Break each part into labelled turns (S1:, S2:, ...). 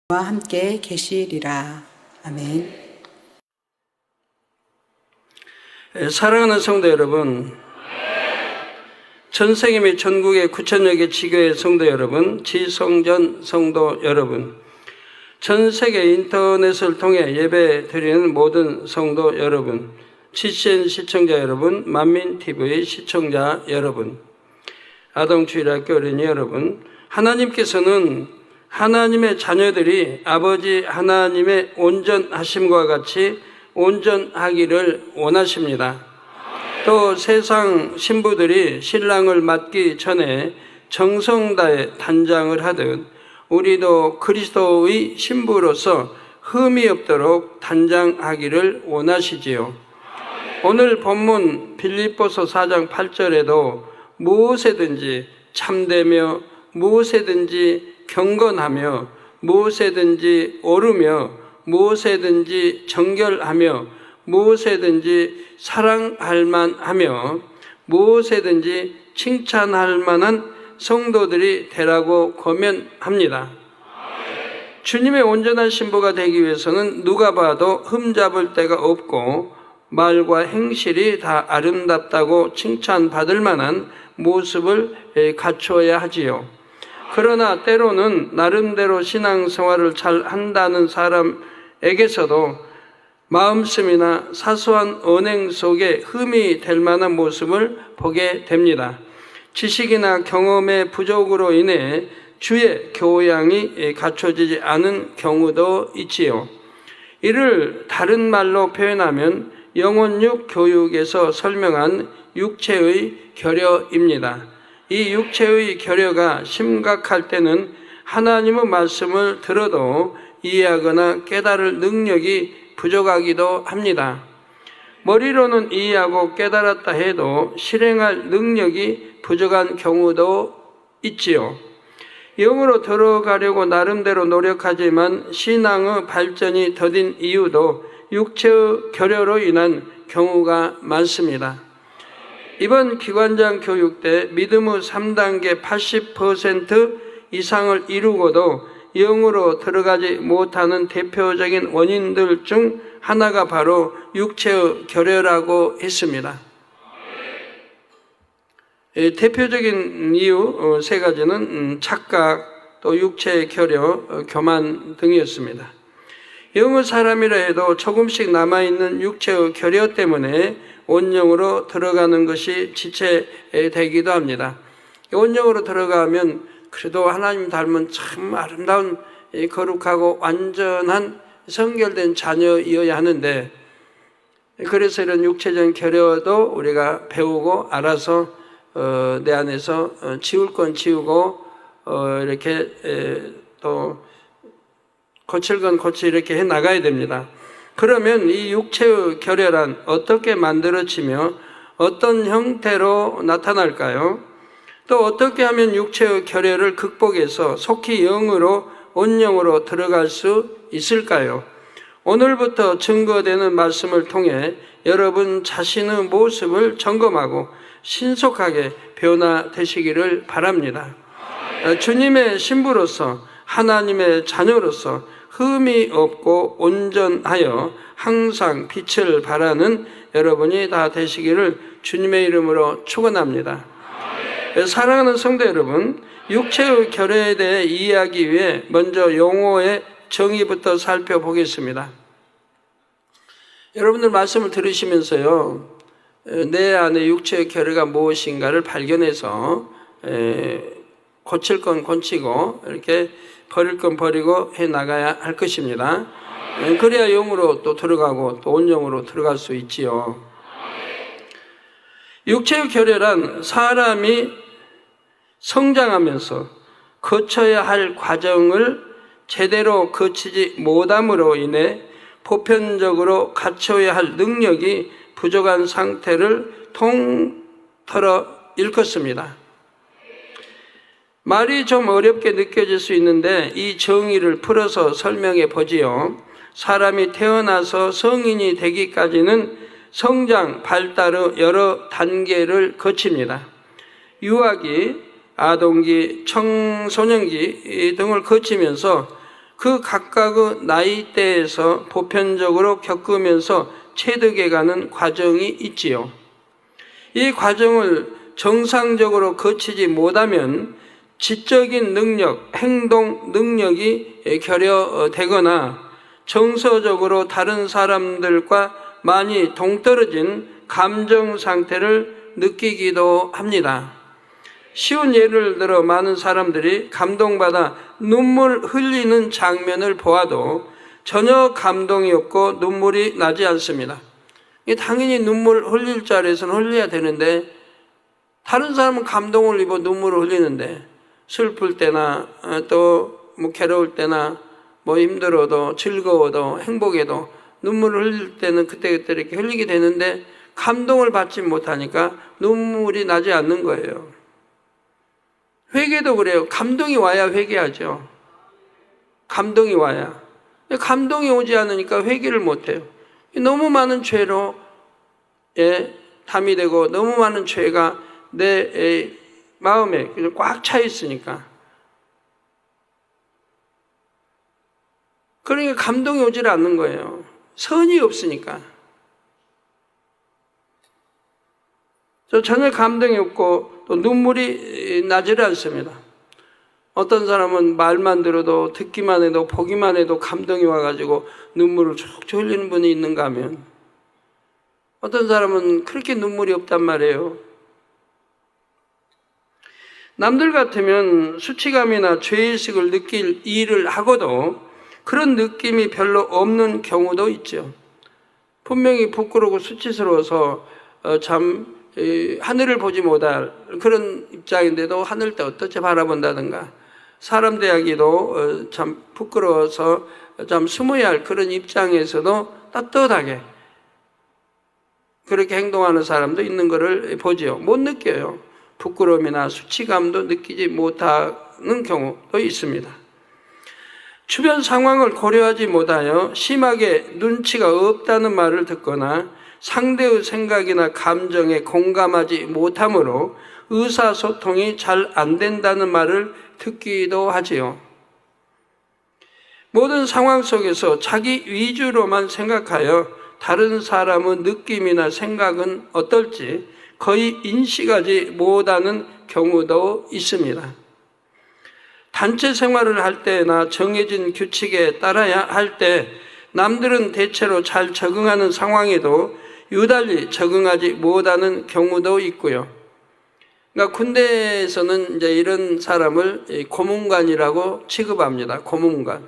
S1: 와 함께 계시리라. 아멘.
S2: 사랑하는 성도 여러분, 전 세계 및 전국의 9천여 개 지교회 성도 여러분, 지성전 성도 여러분, 전 세계 인터넷을 통해 예배 드리는 모든 성도 여러분, GCN 시청자 여러분, 만민TV 시청자 여러분, 아동주일학교 어린이 여러분, 하나님께서는 하나님의 자녀들이 아버지 하나님의 온전하심과 같이 온전하기를 원하십니다. 또 세상 신부들이 신랑을 맞기 전에 정성 다해 단장을 하듯 우리도 그리스도의 신부로서 흠이 없도록 단장하기를 원하시지요. 오늘 본문 빌립보서 4장 8절에도 무엇에든지 참되며 무엇에든지 경건하며 무엇에든지 오르며 무엇에든지 정결하며 무엇에든지 사랑할 만하며 무엇에든지 칭찬할 만한 성도들이 되라고 권면합니다. 주님의 온전한 신부가 되기 위해서는 누가 봐도 흠잡을 데가 없고 말과 행실이 다 아름답다고 칭찬받을 만한 모습을 갖추어야 하지요. 그러나 때로는 나름대로 신앙생활을 잘 한다는 사람에게서도 마음씀이나 사소한 언행 속에 흠이 될 만한 모습을 보게 됩니다. 지식이나 경험의 부족으로 인해 주의 교양이 갖춰지지 않은 경우도 있지요. 이를 다른 말로 표현하면 영혼육 교육에서 설명한 육체의 결여입니다. 이 육체의 결여가 심각할 때는 하나님의 말씀을 들어도 이해하거나 깨달을 능력이 부족하기도 합니다. 머리로는 이해하고 깨달았다 해도 실행할 능력이 부족한 경우도 있지요. 영으로 들어가려고 나름대로 노력하지만 신앙의 발전이 더딘 이유도 육체의 결여로 인한 경우가 많습니다. 이번 기관장 교육 때 믿음의 3단계 80% 이상을 이루고도 영으로 들어가지 못하는 대표적인 원인들 중 하나가 바로 육체의 결여라고 했습니다. 대표적인 이유 세 가지는 착각, 또 육체의 결여, 교만 등이었습니다. 영의 사람이라 해도 조금씩 남아있는 육체의 결여 때문에 온영으로 들어가는 것이 지체되기도 합니다. 온영으로 들어가면 그래도 하나님 닮은 참 아름다운 거룩하고 완전한 성결된 자녀이어야 하는데, 그래서 이런 육체적인 결여도 우리가 배우고 알아서 내 안에서 지울 건 지우고 이렇게 또 고칠 건 고치 이렇게 해 나가야 됩니다. 그러면 이 육체의 결여란 어떻게 만들어지며 어떤 형태로 나타날까요? 또 어떻게 하면 육체의 결여를 극복해서 속히 영으로 온영으로 들어갈 수 있을까요? 오늘부터 증거되는 말씀을 통해 여러분 자신의 모습을 점검하고 신속하게 변화되시기를 바랍니다. 주님의 신부로서 하나님의 자녀로서 흠이 없고 온전하여 항상 빛을 발하는 여러분이 다 되시기를 주님의 이름으로 축원합니다. 사랑하는 성도 여러분, 육체의 결여에 대해 이해하기 위해 먼저 용어의 정의부터 살펴보겠습니다. 여러분들 말씀을 들으시면서요, 내 안에 육체의 결여가 무엇인가를 발견해서 고칠 건 고치고 이렇게 버릴 건 버리고 해 나가야 할 것입니다. 그래야 영으로 또 들어가고 또 온영으로 들어갈 수 있지요. 육체의 결여란 사람이 성장하면서 거쳐야 할 과정을 제대로 거치지 못함으로 인해 보편적으로 갖춰야 할 능력이 부족한 상태를 통틀어 일컫습니다. 말이 좀 어렵게 느껴질 수 있는데 이 정의를 풀어서 설명해 보지요. 사람이 태어나서 성인이 되기까지는 성장, 발달의 여러 단계를 거칩니다. 유아기, 아동기, 청소년기 등을 거치면서 그 각각의 나이대에서 보편적으로 겪으면서 체득해가는 과정이 있지요. 이 과정을 정상적으로 거치지 못하면 지적인 능력, 행동 능력이 결여되거나 정서적으로 다른 사람들과 많이 동떨어진 감정 상태를 느끼기도 합니다. 쉬운 예를 들어 많은 사람들이 감동받아 눈물 흘리는 장면을 보아도 전혀 감동이 없고 눈물이 나지 않습니다. 당연히 눈물 흘릴 자리에서는 흘려야 되는데 다른 사람은 감동을 입어 눈물을 흘리는데 슬플 때나 또 뭐 괴로울 때나 뭐 힘들어도 즐거워도 행복해도 눈물을 흘릴 때는 그때그때 이렇게 흘리게 되는데 감동을 받지 못하니까 눈물이 나지 않는 거예요. 회개도 그래요. 감동이 와야 회개하죠. 감동이 와야. 감동이 오지 않으니까 회개를 못해요. 너무 많은 죄로 담이 되고 너무 많은 죄가 내 마음에 꽉 차 있으니까. 그러니까 감동이 오질 않는 거예요. 선이 없으니까. 전혀 감동이 없고 또 눈물이 나지를 않습니다. 어떤 사람은 말만 들어도 듣기만 해도 보기만 해도 감동이 와가지고 눈물을 쭉 흘리는 분이 있는가 하면 어떤 사람은 그렇게 눈물이 없단 말이에요. 남들 같으면 수치감이나 죄의식을 느낄 일을 하고도 그런 느낌이 별로 없는 경우도 있죠. 분명히 부끄러우고 수치스러워서 하늘을 보지 못할 그런 입장인데도 하늘을 어떻게 바라본다든가 사람 대하기도 참 부끄러워서 좀 숨어야 할 그런 입장에서도 떳떳하게 그렇게 행동하는 사람도 있는 것을 보지요. 못 느껴요. 부끄러움이나 수치감도 느끼지 못하는 경우도 있습니다. 주변 상황을 고려하지 못하여 심하게 눈치가 없다는 말을 듣거나 상대의 생각이나 감정에 공감하지 못함으로 의사소통이 잘 안 된다는 말을 듣기도 하지요. 모든 상황 속에서 자기 위주로만 생각하여 다른 사람의 느낌이나 생각은 어떨지 거의 인식하지 못하는 경우도 있습니다. 단체 생활을 할 때나 정해진 규칙에 따라야 할 때 남들은 대체로 잘 적응하는 상황에도 유달리 적응하지 못하는 경우도 있고요. 그러니까 군대에서는 이제 이런 사람을 고문관이라고 취급합니다. 고문관.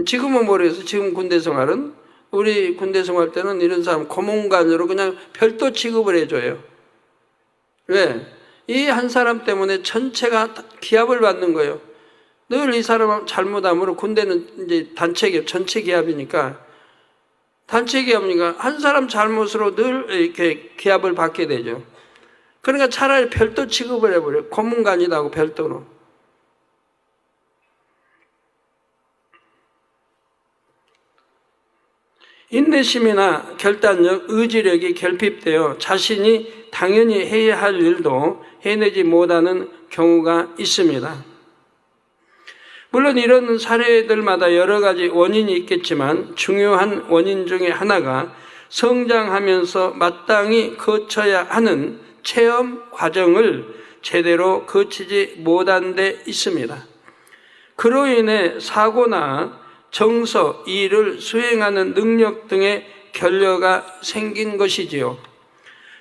S2: 지금은 모르겠어요. 지금 군대 생활은 우리 군대 생활 때는 이런 사람 고문관으로 그냥 별도 취급을 해줘요. 왜? 이 한 사람 때문에 전체가 기합을 받는 거예요. 늘 이 사람 잘못함으로 군대는 이제 단체 기합, 전체 기합이니까 단체 기합이니까 한 사람 잘못으로 늘 이렇게 기합을 받게 되죠. 그러니까 차라리 별도 취급을 해버려요. 고문관이다 하고 별도로. 인내심이나 결단력, 의지력이 결핍되어 자신이 당연히 해야 할 일도 해내지 못하는 경우가 있습니다. 물론 이런 사례들마다 여러 가지 원인이 있겠지만 중요한 원인 중에 하나가 성장하면서 마땅히 거쳐야 하는 체험 과정을 제대로 거치지 못한 데 있습니다. 그로 인해 사고나 정서, 일을 수행하는 능력 등의 결여가 생긴 것이지요.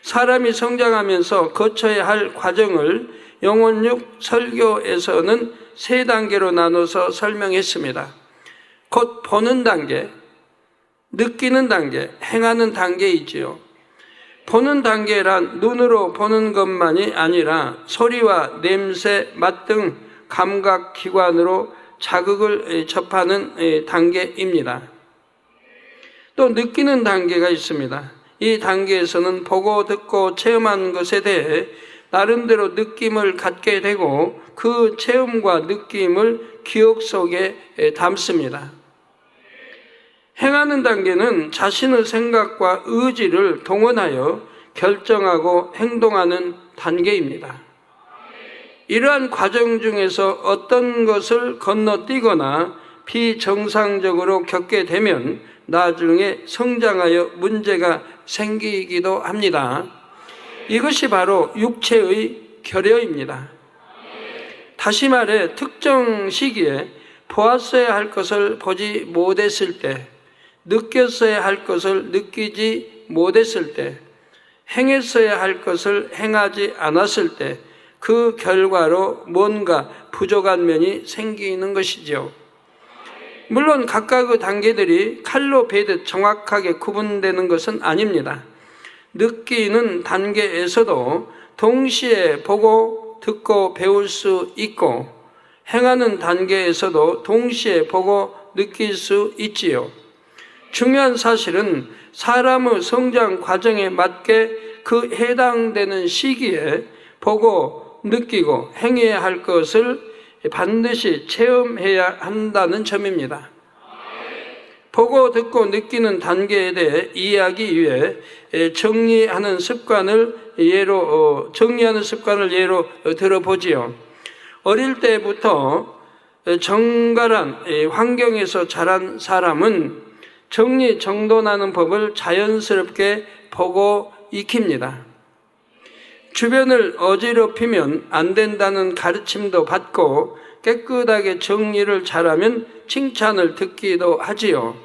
S2: 사람이 성장하면서 거쳐야 할 과정을 영혼육 설교에서는 3단계로 나눠서 설명했습니다. 곧 보는 단계, 느끼는 단계, 행하는 단계이지요. 보는 단계란 눈으로 보는 것만이 아니라 소리와 냄새, 맛 등 감각 기관으로 자극을 접하는 단계입니다. 또 느끼는 단계가 있습니다. 이 단계에서는 보고 듣고 체험한 것에 대해 나름대로 느낌을 갖게 되고 그 체험과 느낌을 기억 속에 담습니다. 행하는 단계는 자신의 생각과 의지를 동원하여 결정하고 행동하는 단계입니다. 이러한 과정 중에서 어떤 것을 건너뛰거나 비정상적으로 겪게 되면 나중에 성장하여 문제가 생기기도 합니다. 이것이 바로 육체의 결여입니다. 다시 말해 특정 시기에 보았어야 할 것을 보지 못했을 때, 느꼈어야 할 것을 느끼지 못했을 때, 행했어야 할 것을 행하지 않았을 때 그 결과로 뭔가 부족한 면이 생기는 것이죠. 물론 각각의 단계들이 칼로 베듯 정확하게 구분되는 것은 아닙니다. 느끼는 단계에서도 동시에 보고 듣고 배울 수 있고, 행하는 단계에서도 동시에 보고 느낄 수 있지요. 중요한 사실은 사람의 성장 과정에 맞게 그 해당되는 시기에 보고 느끼고 행해야 할 것을 반드시 체험해야 한다는 점입니다. 보고 듣고 느끼는 단계에 대해 이해하기 위해 정리하는 습관을 예로 들어보지요. 어릴 때부터 정갈한 환경에서 자란 사람은 정리정돈하는 법을 자연스럽게 보고 익힙니다. 주변을 어지럽히면 안 된다는 가르침도 받고 깨끗하게 정리를 잘하면 칭찬을 듣기도 하지요.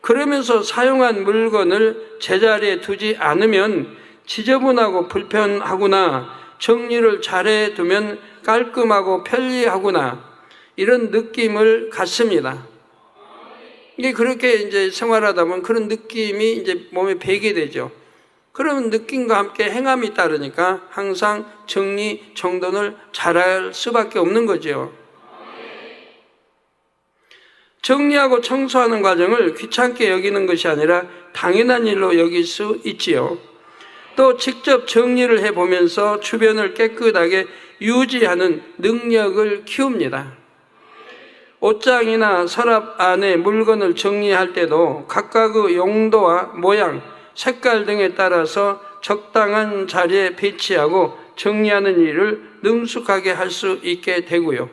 S2: 그러면서 사용한 물건을 제자리에 두지 않으면 지저분하고 불편하구나, 정리를 잘해두면 깔끔하고 편리하구나, 이런 느낌을 갖습니다. 이게 그렇게 이제 생활하다 보면 그런 느낌이 이제 몸에 배게 되죠. 그러면 느낌과 함께 행함이 따르니까 항상 정리, 정돈을 잘할 수밖에 없는 거죠. 정리하고 청소하는 과정을 귀찮게 여기는 것이 아니라 당연한 일로 여길 수 있지요. 또 직접 정리를 해보면서 주변을 깨끗하게 유지하는 능력을 키웁니다. 옷장이나 서랍 안에 물건을 정리할 때도 각각의 용도와 모양, 색깔 등에 따라서 적당한 자리에 배치하고 정리하는 일을 능숙하게 할 수 있게 되고요.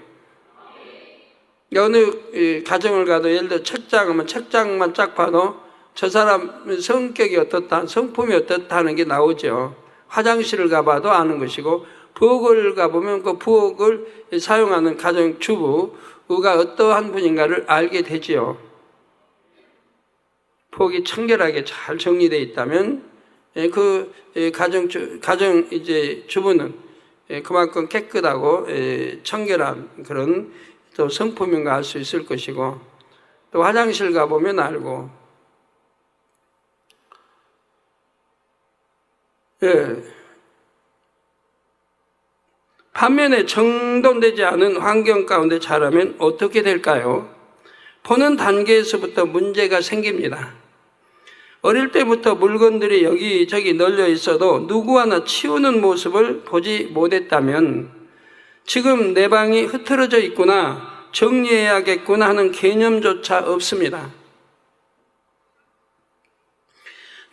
S2: 어느 가정을 가도 예를 들어 책장이면 책장만 쫙 봐도 저 사람 성격이 어떻다, 성품이 어떻다 하는 게 나오죠. 화장실을 가봐도 아는 것이고, 부엌을 가보면 그 부엌을 사용하는 가정주부가 어떠한 분인가를 알게 되지요. 부엌이 청결하게 잘 정리되어 있다면 그 가정 이제 주부는 그만큼 깨끗하고 청결한 그런 또 성품인가 알 수 있을 것이고, 또 화장실 가보면 알고, 반면에 정돈되지 않은 환경 가운데 자라면 어떻게 될까요? 보는 단계에서부터 문제가 생깁니다. 어릴 때부터 물건들이 여기저기 널려 있어도 누구 하나 치우는 모습을 보지 못했다면 지금 내 방이 흐트러져 있구나, 정리해야겠구나 하는 개념조차 없습니다.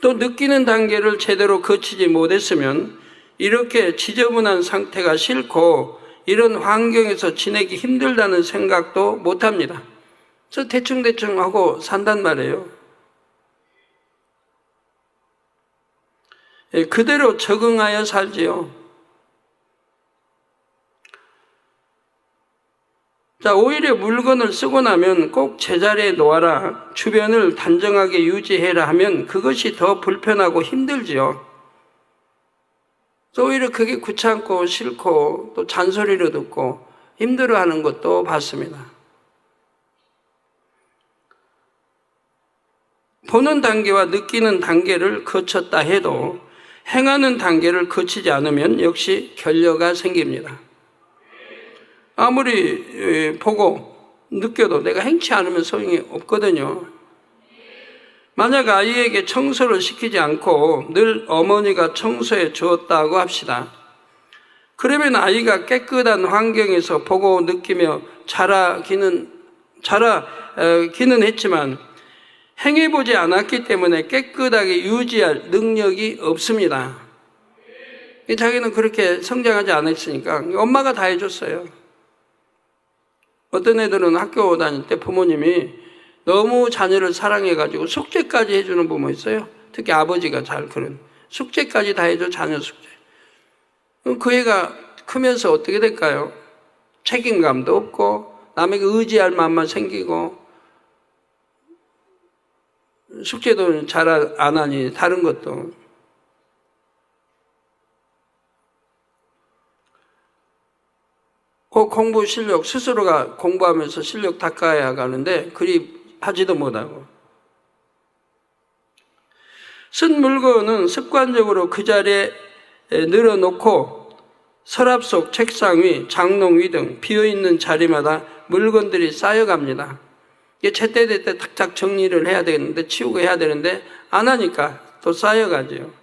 S2: 또 느끼는 단계를 제대로 거치지 못했으면 이렇게 지저분한 상태가 싫고 이런 환경에서 지내기 힘들다는 생각도 못합니다. 저 대충대충 하고 산단 말이에요. 그대로 적응하여 살지요. 자, 오히려 물건을 쓰고 나면 꼭 제자리에 놓아라, 주변을 단정하게 유지해라 하면 그것이 더 불편하고 힘들지요. 또 오히려 그게 귀찮고 싫고 또 잔소리를 듣고 힘들어하는 것도 봤습니다. 보는 단계와 느끼는 단계를 거쳤다 해도 행하는 단계를 거치지 않으면 역시 결여가 생깁니다. 아무리 보고 느껴도 내가 행치 않으면 소용이 없거든요. 만약 아이에게 청소를 시키지 않고 늘 어머니가 청소해 주었다고 합시다. 그러면 아이가 깨끗한 환경에서 보고 느끼며 자라기는 했지만 행해보지 않았기 때문에 깨끗하게 유지할 능력이 없습니다. 자기는 그렇게 성장하지 않았으니까 엄마가 다 해줬어요. 어떤 애들은 학교 다닐 때 부모님이 너무 자녀를 사랑해가지고 숙제까지 해주는 부모 있어요. 특히 아버지가 잘 그런 숙제까지 다 해줘, 자녀 숙제. 그 애가 크면서 어떻게 될까요? 책임감도 없고 남에게 의지할 마음만 생기고 숙제도 잘 안 하니 다른 것도. 그 공부 실력 스스로가 공부하면서 실력 닦아야 가는데 그리 하지도 못하고, 쓴 물건은 습관적으로 그 자리에 늘어놓고 서랍 속, 책상 위, 장롱 위 등 비어있는 자리마다 물건들이 쌓여갑니다. 이게 제때제때 탁탁 정리를 해야 되는데, 치우고 해야 되는데 안 하니까 또 쌓여가죠.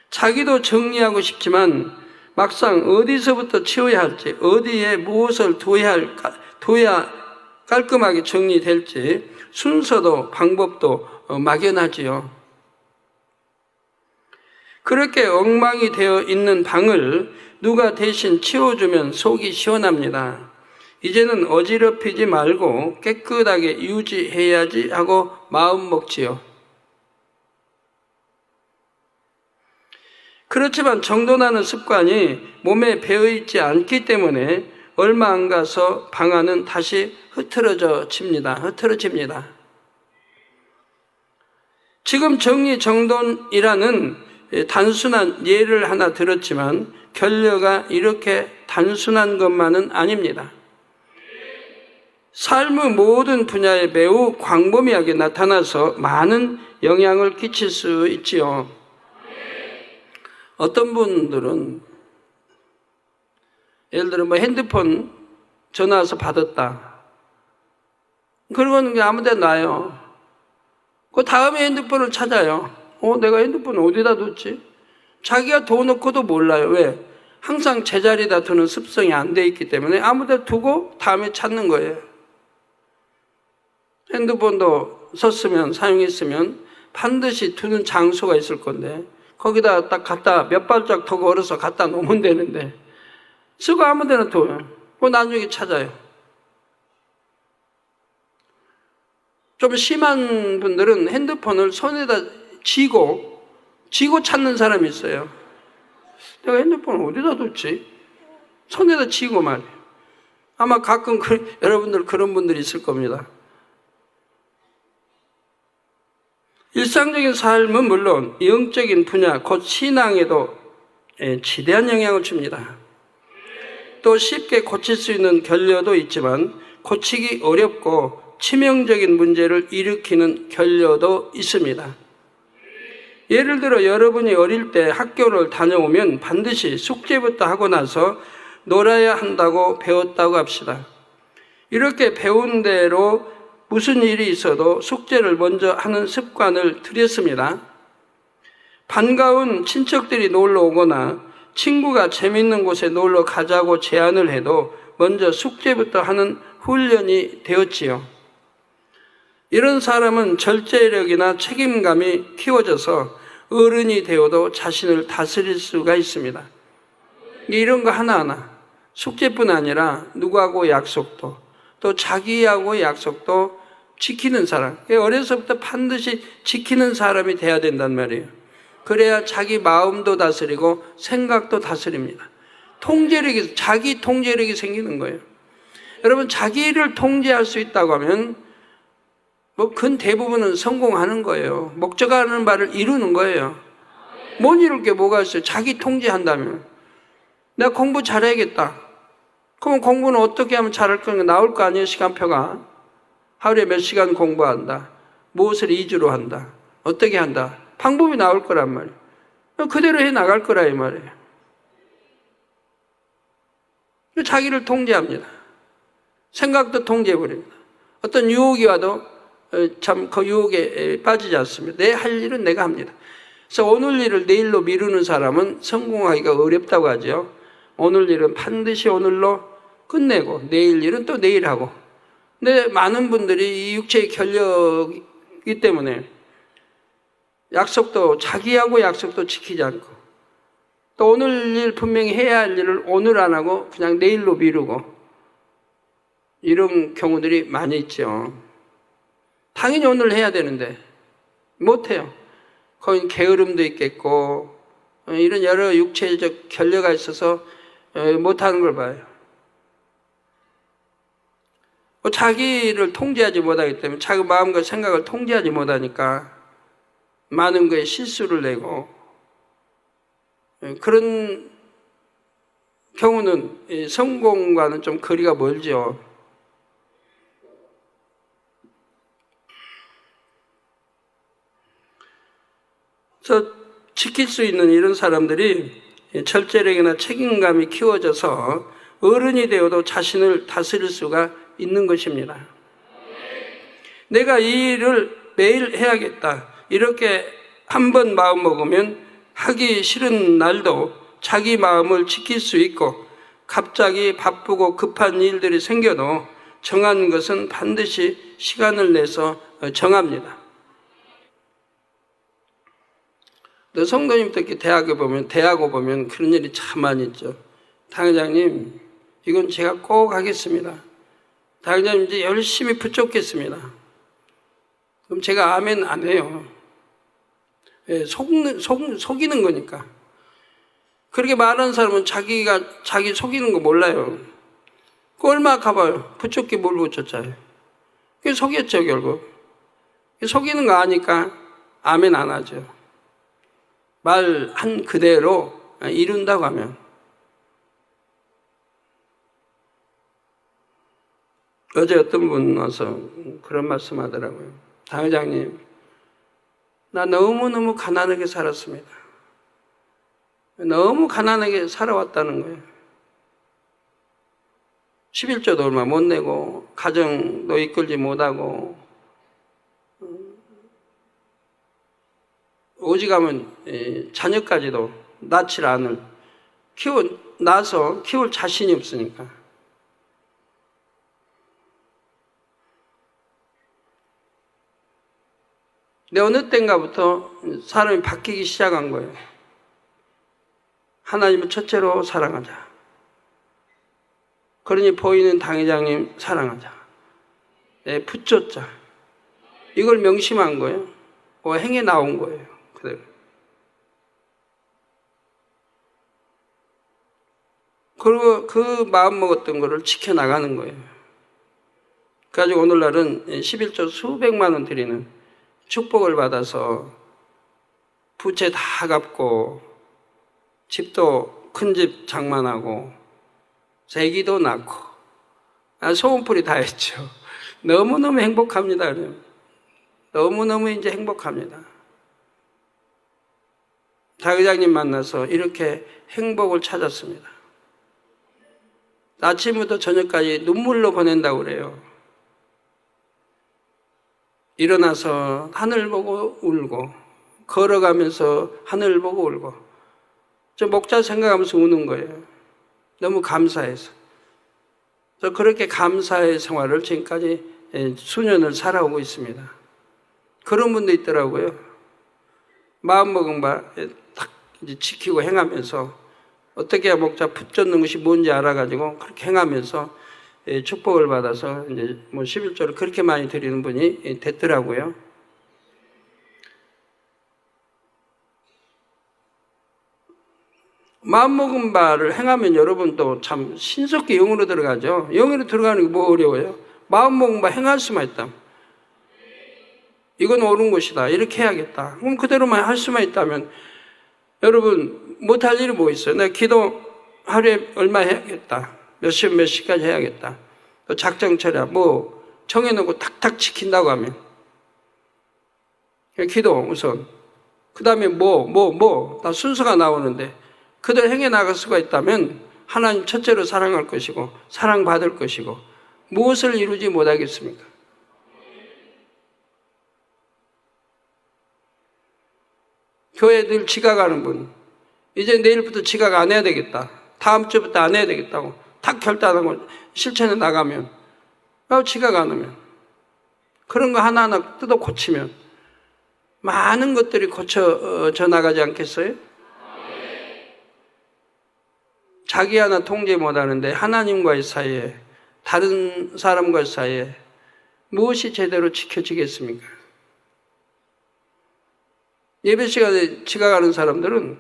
S2: 자기도 정리하고 싶지만 막상 어디서부터 치워야 할지, 어디에 무엇을 둬야 깔끔하게 정리될지 순서도 방법도 막연하지요. 그렇게 엉망이 되어 있는 방을 누가 대신 치워주면 속이 시원합니다. 이제는 어지럽히지 말고 깨끗하게 유지해야지 하고 마음 먹지요. 그렇지만 정돈하는 습관이 몸에 배어있지 않기 때문에 얼마 안 가서 방 안은 다시 흐트러집니다. 지금 정리정돈이라는 단순한 예를 하나 들었지만 결례가 이렇게 단순한 것만은 아닙니다. 삶의 모든 분야에 매우 광범위하게 나타나서 많은 영향을 끼칠 수 있지요. 어떤 분들은 예를 들어 핸드폰 전화 와서 받았다. 그러고는 아무 데나 놔요. 그 다음에 핸드폰을 찾아요. 내가 핸드폰 어디다 뒀지? 자기가 둬놓고도 몰라요. 왜? 항상 제자리에다 두는 습성이 안 돼 있기 때문에 아무 데 두고 다음에 찾는 거예요. 핸드폰도 썼으면, 사용했으면 반드시 두는 장소가 있을 건데 거기다 딱 갖다 몇 발짝 더 걸어서 갖다 놓으면 되는데 쓰고 아무 데나 둬요. 그 나중에 찾아요. 좀 심한 분들은 핸드폰을 손에다 쥐고 찾는 사람이 있어요. 내가 핸드폰을 어디다 뒀지? 손에다 쥐고 말이에요. 아마 가끔 여러분들 그런 분들이 있을 겁니다. 일상적인 삶은 물론 영적인 분야, 곧 신앙에도 지대한 영향을 줍니다. 또 쉽게 고칠 수 있는 결례도 있지만 고치기 어렵고 치명적인 문제를 일으키는 결례도 있습니다. 예를 들어 여러분이 어릴 때 학교를 다녀오면 반드시 숙제부터 하고 나서 놀아야 한다고 배웠다고 합시다. 이렇게 배운 대로 무슨 일이 있어도 숙제를 먼저 하는 습관을 들였습니다. 반가운 친척들이 놀러 오거나 친구가 재밌는 곳에 놀러 가자고 제안을 해도 먼저 숙제부터 하는 훈련이 되었지요. 이런 사람은 절제력이나 책임감이 키워져서 어른이 되어도 자신을 다스릴 수가 있습니다. 이런 거 하나하나 숙제뿐 아니라 누구하고 약속도, 또 자기하고 약속도 지키는 사람, 어려서부터 반드시 지키는 사람이 돼야 된단 말이에요. 그래야 자기 마음도 다스리고 생각도 다스립니다. 자기 통제력이 생기는 거예요. 여러분, 자기를 통제할 수 있다고 하면 근 대부분은 성공하는 거예요. 목적하는 바를 이루는 거예요. 못 이룰 게 뭐가 있어요? 자기 통제한다면. 내가 공부 잘해야겠다. 그러면 공부는 어떻게 하면 잘할 건가? 나올 거 아니에요, 시간표가. 하루에 몇 시간 공부한다. 무엇을 위주로 한다. 어떻게 한다. 방법이 나올 거란 말이에요. 그대로 해 나갈 거라 이 말이에요. 자기를 통제합니다. 생각도 통제해버립니다. 어떤 유혹이 와도 참 그 유혹에 빠지지 않습니다. 내 할 일은 내가 합니다. 그래서 오늘 일을 내일로 미루는 사람은 성공하기가 어렵다고 하죠. 오늘 일은 반드시 오늘로 끝내고 내일 일은 또 내일 하고. 근데 많은 분들이 이 육체의 결력이기 때문에 자기하고 약속도 지키지 않고 또 오늘 일 분명히 해야 할 일을 오늘 안 하고 그냥 내일로 미루고 이런 경우들이 많이 있죠. 당연히 오늘 해야 되는데 못해요. 거기 게으름도 있겠고 이런 여러 육체적 결례가 있어서 못하는 걸 봐요. 자기를 통제하지 못하기 때문에 자기 마음과 생각을 통제하지 못하니까 많은 거에 실수를 내고 그런 경우는 성공과는 좀 거리가 멀죠. 그래서 지킬 수 있는 이런 사람들이 절제력이나 책임감이 키워져서 어른이 되어도 자신을 다스릴 수가 있는 것입니다. 내가 이 일을 매일 해야겠다. 이렇게 한 번 마음 먹으면 하기 싫은 날도 자기 마음을 지킬 수 있고 갑자기 바쁘고 급한 일들이 생겨도 정한 것은 반드시 시간을 내서 정합니다. 성도님도 이렇게 대학에 보면 그런 일이 참 많이 있죠. 당회장님, 이건 제가 꼭 하겠습니다. 당회장님, 이제 열심히 붙잡겠습니다. 그럼 제가 아멘 안 해요. 속이는 거니까. 그렇게 말하는 사람은 자기 속이는 거 몰라요. 그 얼마 가봐요. 붙잡기 뭘 붙였잖아요. 그게 속였죠, 결국. 속이는 거 아니까 아멘 안 하죠. 말한 그대로 이룬다고 하면. 어제 어떤 분 와서 그런 말씀 하더라고요. 당회장님, 나 너무너무 가난하게 살았습니다. 너무 가난하게 살아왔다는 거예요. 11조도 얼마 못 내고 가정도 이끌지 못하고 오직하면 자녀까지도 낳질 않을 낳아서 키울 자신이 없으니까. 근데 어느 때인가부터 사람이 바뀌기 시작한 거예요. 하나님을 첫째로 사랑하자. 그러니 보이는 당회장님 사랑하자. 붙잡자. 이걸 명심한 거예요. 행에 나온 거예요. 그대로. 그리고 그 마음 먹었던 거를 지켜나가는 거예요. 그래가지고 오늘날은 11조 수백만 원 드리는 축복을 받아서 부채 다 갚고 집도 큰 집 장만하고 애기도 낳고 소원풀이 다 했죠. 너무너무 행복합니다. 너무너무 이제 행복합니다. 당회장님 만나서 이렇게 행복을 찾았습니다. 아침부터 저녁까지 눈물로 보낸다고 그래요. 일어나서 하늘 보고 울고 걸어가면서 하늘 보고 울고 저 목자 생각하면서 우는 거예요. 너무 감사해서. 그래서 그렇게 감사의 생활을 지금까지 수년을 살아오고 있습니다. 그런 분도 있더라고요. 마음먹은 바 딱 이제 지키고 행하면서 어떻게 해야 목자 붙잡는 것이 뭔지 알아가지고 그렇게 행하면서 축복을 받아서 이제 11조를 그렇게 많이 드리는 분이 됐더라고요. 마음먹은 바를 행하면 여러분도 참 신속히 영으로 들어가죠. 영으로 들어가는 게 뭐 어려워요? 마음먹은 바 행할 수만 있다. 이건 옳은 것이다. 이렇게 해야겠다. 그럼 그대로만 할 수만 있다면 여러분 못할 일이 뭐 있어요? 내가 기도 하루에 얼마 해야겠다. 몇 시까지 해야겠다. 또 작정 처리야. 뭐 정해놓고 탁탁 지킨다고 하면 기도 우선. 그 다음에 다 순서가 나오는데 그들 행해 나갈 수가 있다면 하나님 첫째로 사랑할 것이고 사랑받을 것이고 무엇을 이루지 못하겠습니까? 교회 늘 지각하는 분, 이제 내일부터 지각 안 해야 되겠다. 다음 주부터 안 해야 되겠다고 탁 결단하고 실천해 나가면, 지각 안 하면, 그런 거 하나하나 뜯어 고치면 많은 것들이 고쳐져 나가지 않겠어요? 자기 하나 통제 못하는데 하나님과의 사이에, 다른 사람과의 사이에 무엇이 제대로 지켜지겠습니까? 예배 시간에 지각하는 사람들은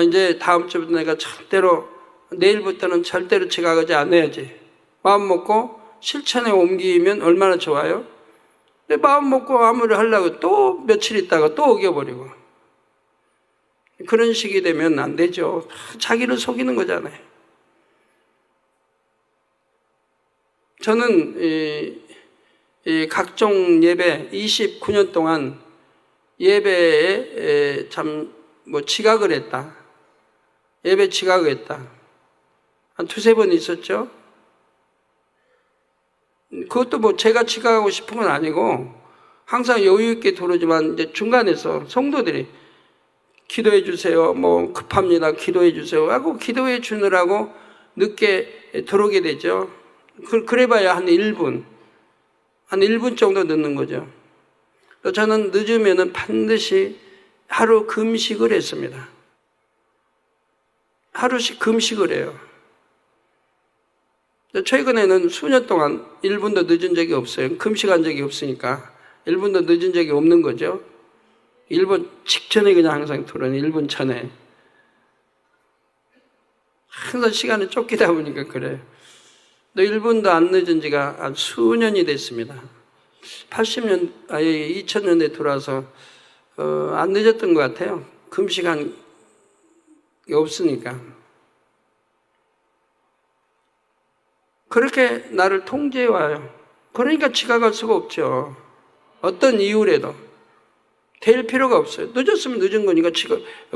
S2: 이제 다음 주부터 내가 절대로, 내일부터는 절대로 지각하지 않아야지 마음 먹고 실천에 옮기면 얼마나 좋아요? 근데 마음 먹고 아무리 하려고 또 며칠 있다가 또 어겨버리고, 그런 식이 되면 안 되죠. 자기를 속이는 거잖아요. 저는 이 각종 예배 29년 동안 예배에 참 지각을 했다. 예배 지각을 했다. 한 두세 번 있었죠. 그것도 제가 지각하고 싶은 건 아니고 항상 여유 있게 들어오지만 이제 중간에서 성도들이 기도해 주세요. 급합니다. 기도해 주세요. 하고 기도해 주느라고 늦게 들어오게 되죠. 그래봐야 한 1분 정도 늦는 거죠. 저는 늦으면은 반드시 하루 금식을 했습니다. 하루씩 금식을 해요. 최근에는 수년 동안 1분도 늦은 적이 없어요. 금식한 적이 없으니까 1분도 늦은 적이 없는 거죠. 1분 직전에 그냥 항상 들어요. 1분 전에. 항상 시간에 쫓기다 보니까 그래요. 1분도 안 늦은 지가 한 수년이 됐습니다. 2000년대 들어와서 안 늦었던 것 같아요. 금식한 게 없으니까. 그렇게 나를 통제해 와요. 그러니까 지각할 수가 없죠. 어떤 이유라도 될 필요가 없어요. 늦었으면 늦은 거니까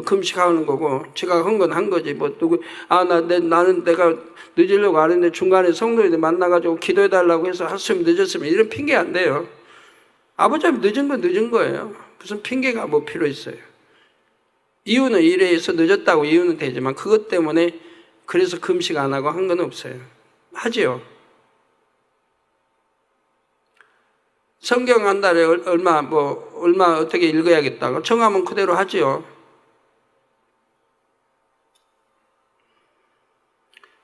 S2: 금식하는 거고, 지각한 건 한 거지. 나는 내가 늦으려고 안 했는데 중간에 성도들 만나가지고 기도해달라고 해서 했으면 늦었으면, 이런 핑계 안 돼요. 아버지가 늦은 건 늦은 거예요. 무슨 핑계가 필요 있어요. 이유는 이래서 늦었다고 이유는 되지만 그것 때문에 그래서 금식 안 하고 한 건 없어요. 하지요. 성경 한 달에 얼마 어떻게 읽어야겠다고 정하면 그대로 하지요.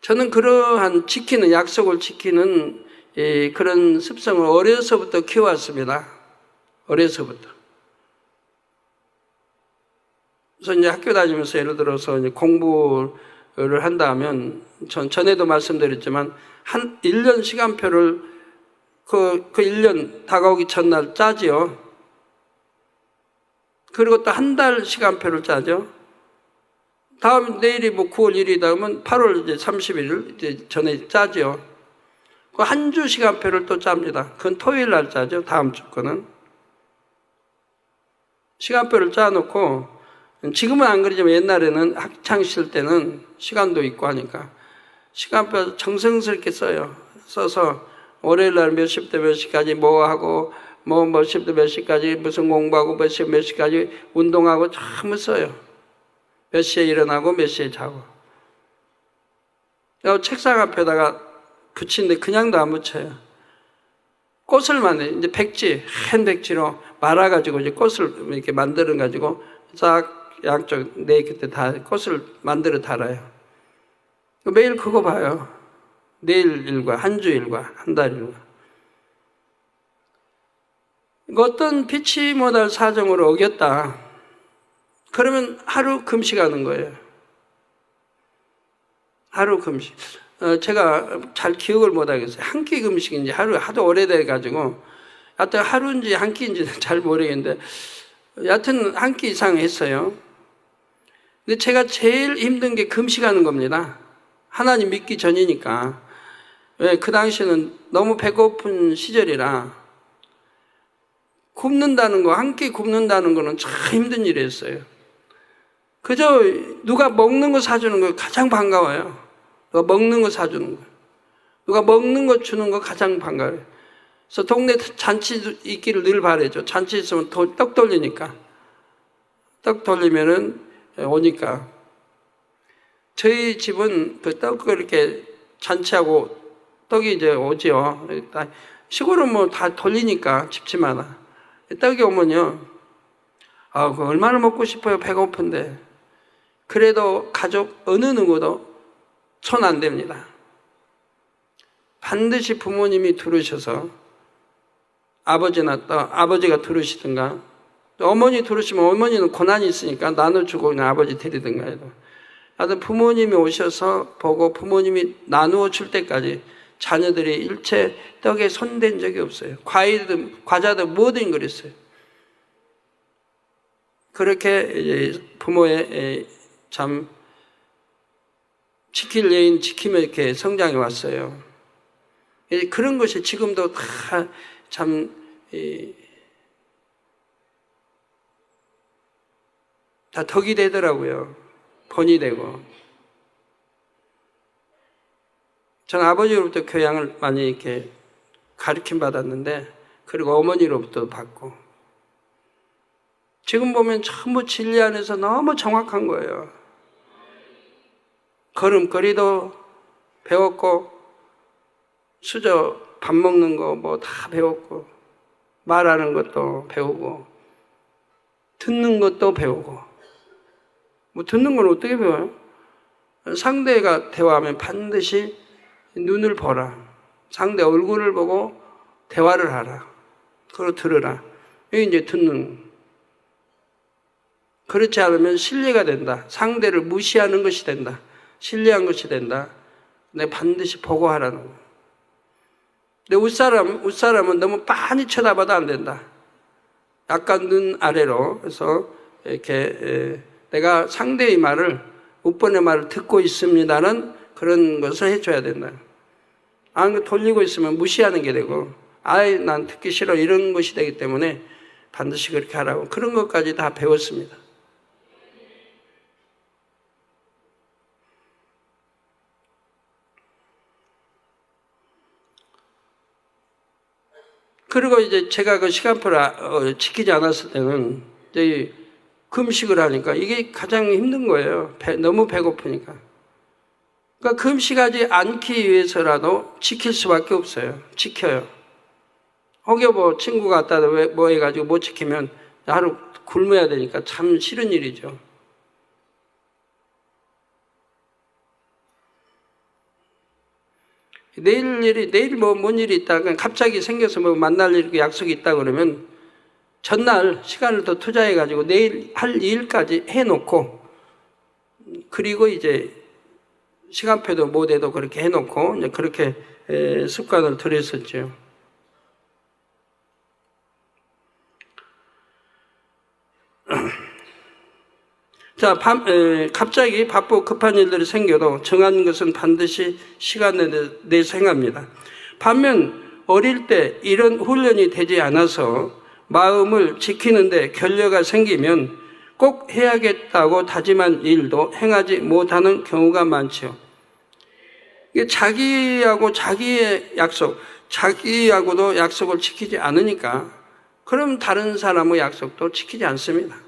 S2: 저는 그러한 약속을 지키는 그런 습성을 어려서부터 키워왔습니다. 어려서부터. 그래서 이제 학교 다니면서 예를 들어서 이제 공부를 한다면, 전에도 말씀드렸지만, 1년 시간표를 그 1년 다가오기 전날 짜지요. 그리고 또 한 달 시간표를 짜죠. 다음 내일이 9월 1일이다 그러면 8월 이제 31일 이제 전에 짜죠. 그 한 주 시간표를 또 짭니다. 그건 토요일 날 짜죠. 다음 주 거는. 시간표를 짜놓고, 지금은 안 그러지만 옛날에는 학창시절 때는 시간도 있고 하니까 시간표 정성스럽게 써요. 써서 월요일 날 몇 시부터 몇 시까지 뭐 하고, 몇 시부터 몇 시까지 무슨 공부하고, 몇 시부터 몇 시까지 운동하고 전부 써요. 몇 시에 일어나고 몇 시에 자고. 책상 앞에다가 붙이는데 그냥도 안 붙여요. 꽃을 이제 백지, 한 백지로 말아가지고 이제 꽃을 이렇게 만들어가지고 싹 양쪽 네 곁에 다 꽃을 만들어 달아요. 매일 그거 봐요. 내일 일과, 한 주 일과, 한 달 일과. 어떤 피치 못할 사정으로 어겼다. 그러면 하루 금식하는 거예요. 하루 금식. 제가 잘 기억을 못 하겠어요. 한 끼 금식인지 하도 오래돼가지고, 하여튼 하루인지 한 끼인지 잘 모르겠는데, 여하튼 한 끼 이상 했어요. 근데 제가 제일 힘든 게 금식하는 겁니다. 하나님 믿기 전이니까. 왜? 그 당시에는 너무 배고픈 시절이라, 굶는다는 거, 한 끼 굶는다는 거는 참 힘든 일이었어요. 그저 누가 먹는 거 사주는 거 가장 반가워요. 누가 먹는 거 사주는 거. 누가 먹는 거 주는 거 가장 반가워요. 그래서 동네 잔치 있기를 늘 바라죠. 잔치 있으면 떡 돌리니까. 떡 돌리면은 오니까. 저희 집은 그 떡을 이렇게 잔치하고 떡이 이제 오지요. 시골은 다 돌리니까 집집마다. 떡이 오면요. 그거 얼마나 먹고 싶어요. 배고픈데. 그래도 가족 어느 누구도 손 안 댑니다. 반드시 부모님이 들으셔서 아버지가 들으시든가, 또 어머니 들으시면 어머니는 고난이 있으니까 나눠주고 그냥 아버지 데리든가 해도, 하여튼 부모님이 오셔서 보고 부모님이 나누어 줄 때까지 자녀들이 일체 떡에 손댄 적이 없어요. 과자든 뭐든 그랬어요. 그렇게 이제 부모의 참 지킬 예인 지키며 이렇게 성장해 왔어요. 그런 것이 지금도 다 참 다 덕이 되더라고요. 본이 되고. 저는 아버지로부터 교양을 많이 이렇게 가르침 받았는데, 그리고 어머니로부터 받고, 지금 보면 전부 진리 안에서 너무 정확한 거예요. 걸음걸이도 배웠고, 수저 밥 먹는 거 뭐 다 배웠고, 말하는 것도 배우고, 듣는 것도 배우고. 뭐 듣는 건 어떻게 배워요? 상대가 대화하면 반드시 눈을 보라. 상대 얼굴을 보고 대화를 하라. 그리고 들으라. 이게 이제 듣는. 그렇지 않으면 신뢰가 된다. 상대를 무시하는 것이 된다. 신뢰한 것이 된다. 근데 반드시 보고 하라는 거예요. 근데 웃사람은 너무 빤히 쳐다봐도 안 된다. 약간 눈 아래로. 그래서 이렇게 내가 상대의 말을, 웃번의 말을 듣고 있습니다는 그런 것을 해줘야 된다. 돌리고 있으면 무시하는 게 되고, 아이 난 듣기 싫어 이런 것이 되기 때문에 반드시 그렇게 하라고. 그런 것까지 다 배웠습니다. 그리고 이제 제가 그 시간표를 지키지 않았을 때는 이제 금식을 하니까 이게 가장 힘든 거예요. 너무 배고프니까. 그러니까 금식하지 않기 위해서라도 지킬 수밖에 없어요. 지켜요. 혹여 뭐 친구가 왔다 뭐 해가지고 못 지키면 하루 굶어야 되니까 참 싫은 일이죠. 내일 뭔 일이 있다, 그냥 갑자기 생겨서 뭐 만날 약속이 있다 그러면 전날 시간을 더 투자해가지고 내일 할 일까지 해놓고, 그리고 이제 시간표도 모대도 그렇게 해놓고 이제 그렇게 습관을 들였었죠. 자, 갑자기 바쁘고 급한 일들이 생겨도 정한 것은 반드시 시간 내서 행합니다. 반면 어릴 때 이런 훈련이 되지 않아서 마음을 지키는데 결여가 생기면 꼭 해야겠다고 다짐한 일도 행하지 못하는 경우가 많죠. 이게 자기의 약속, 자기하고도 약속을 지키지 않으니까 그럼 다른 사람의 약속도 지키지 않습니다.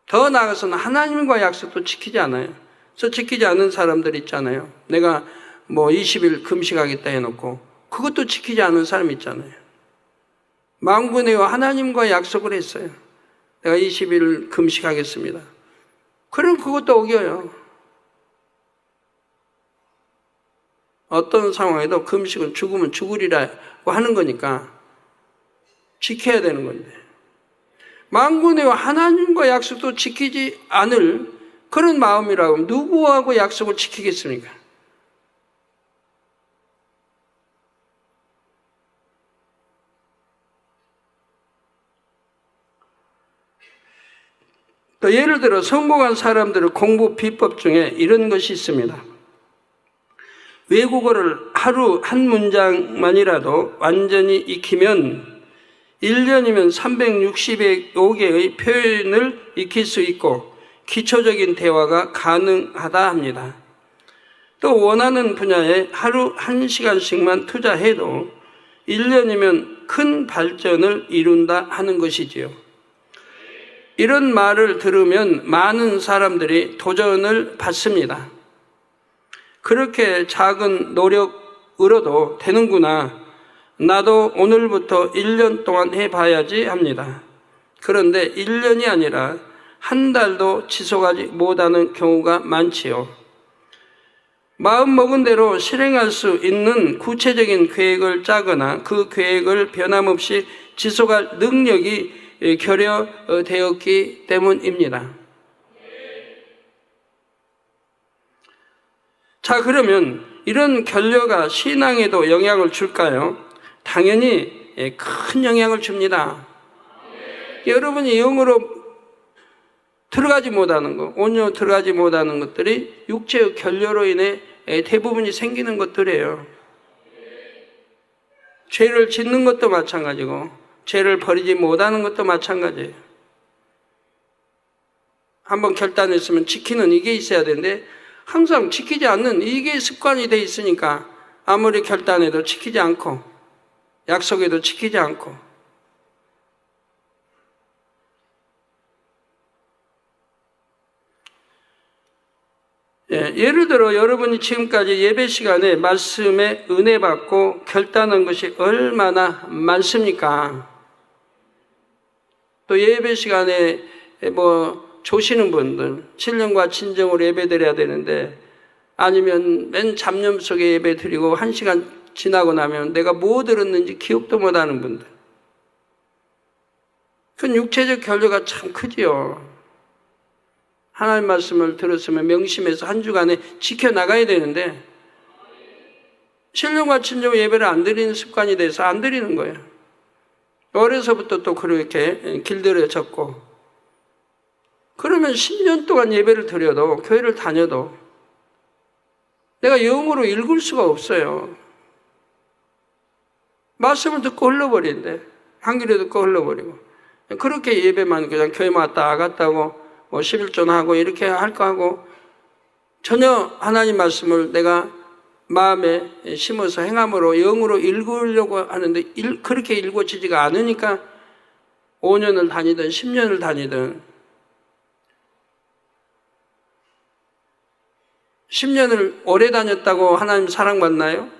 S2: 더 나아가서는 하나님과 약속도 지키지 않아요. 그래서 지키지 않는 사람들 있잖아요. 내가 뭐 20일 금식하겠다 해놓고 그것도 지키지 않은 사람 있잖아요. 만군의 하나님과 약속을 했어요. 내가 20일 금식하겠습니다. 그럼 그것도 어겨요. 어떤 상황에도 금식은 죽으면 죽으리라고 하는 거니까 지켜야 되는 건데, 만군의 하나님과 약속도 지키지 않을 그런 마음이라고 하면 누구하고 약속을 지키겠습니까? 또 예를 들어 성공한 사람들의 공부 비법 중에 이런 것이 있습니다. 외국어를 하루 한 문장만이라도 완전히 익히면 1년이면 365개의 표현을 익힐 수 있고 기초적인 대화가 가능하다 합니다. 또 원하는 분야에 하루 1시간씩만 투자해도 1년이면 큰 발전을 이룬다 하는 것이지요. 이런 말을 들으면 많은 사람들이 도전을 받습니다. 그렇게 작은 노력으로도 되는구나. 나도 오늘부터 1년 동안 해봐야지 합니다. 그런데 1년이 아니라 한 달도 지속하지 못하는 경우가 많지요. 마음 먹은 대로 실행할 수 있는 구체적인 계획을 짜거나 그 계획을 변함없이 지속할 능력이 결여되었기 때문입니다. 자, 그러면 이런 결여가 신앙에도 영향을 줄까요? 당연히 큰 영향을 줍니다. 여러분이 영으로 들어가지 못하는 것, 온전히 들어가지 못하는 것들이 육체의 결여로 인해 대부분이 생기는 것들이에요. 죄를 짓는 것도 마찬가지고 죄를 버리지 못하는 것도 마찬가지예요. 한번 결단했으면 지키는 이게 있어야 되는데 항상 지키지 않는 이게 습관이 돼 있으니까 아무리 결단해도 지키지 않고 약속에도 지키지 않고 예를 들어 여러분이 지금까지 예배 시간에 말씀에 은혜 받고 결단한 것이 얼마나 많습니까? 또 예배 시간에 조시는 분들, 신령과 진정으로 예배 드려야 되는데 아니면 맨 잡념 속에 예배 드리고 1시간 지나고 나면 내가 뭐 들었는지 기억도 못하는 분들, 그건 육체적 결여가 참 크지요. 하나님 말씀을 들었으면 명심해서 한 주간에 지켜나가야 되는데 신령과 친정 예배를 안 드리는 습관이 돼서 안 드리는 거예요. 어려서부터 또 그렇게 길들여졌고, 그러면 10년 동안 예배를 드려도 교회를 다녀도 내가 영으로 읽을 수가 없어요. 말씀을 듣고 흘러버리는데 한 귀로 듣고 흘러버리고 그렇게 예배만 그냥 교회만 왔다 갔다고 11조하고 이렇게 할 거 하고 전혀 하나님 말씀을 내가 마음에 심어서 행함으로 영으로 읽으려고 하는데 그렇게 읽어지지가 않으니까 5년을 다니든 10년을 다니든 10년을 오래 다녔다고 하나님 사랑받나요?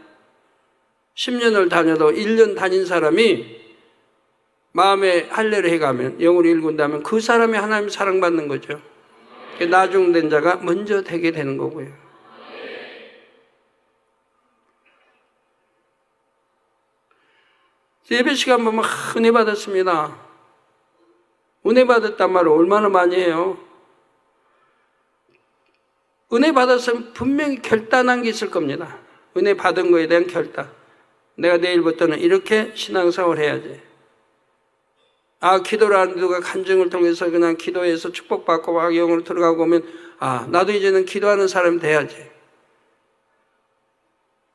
S2: 10년을 다녀도 1년 다닌 사람이 마음에 할례를 해가면 영으로 읽은다면 그 사람이 하나님 사랑받는 거죠. 나중된 자가 먼저 되게 되는 거고요. 예배 시간 보면 은혜 받았습니다. 은혜 받았단 말을 얼마나 많이 해요. 은혜 받았으면 분명히 결단한 게 있을 겁니다. 은혜 받은 거에 대한 결단. 내가 내일부터는 이렇게 신앙생활을 해야지. 기도라는 누가 간증을 통해서 그냥 기도해서 축복받고 막 영으로 들어가고 오면 나도 이제는 기도하는 사람이 돼야지.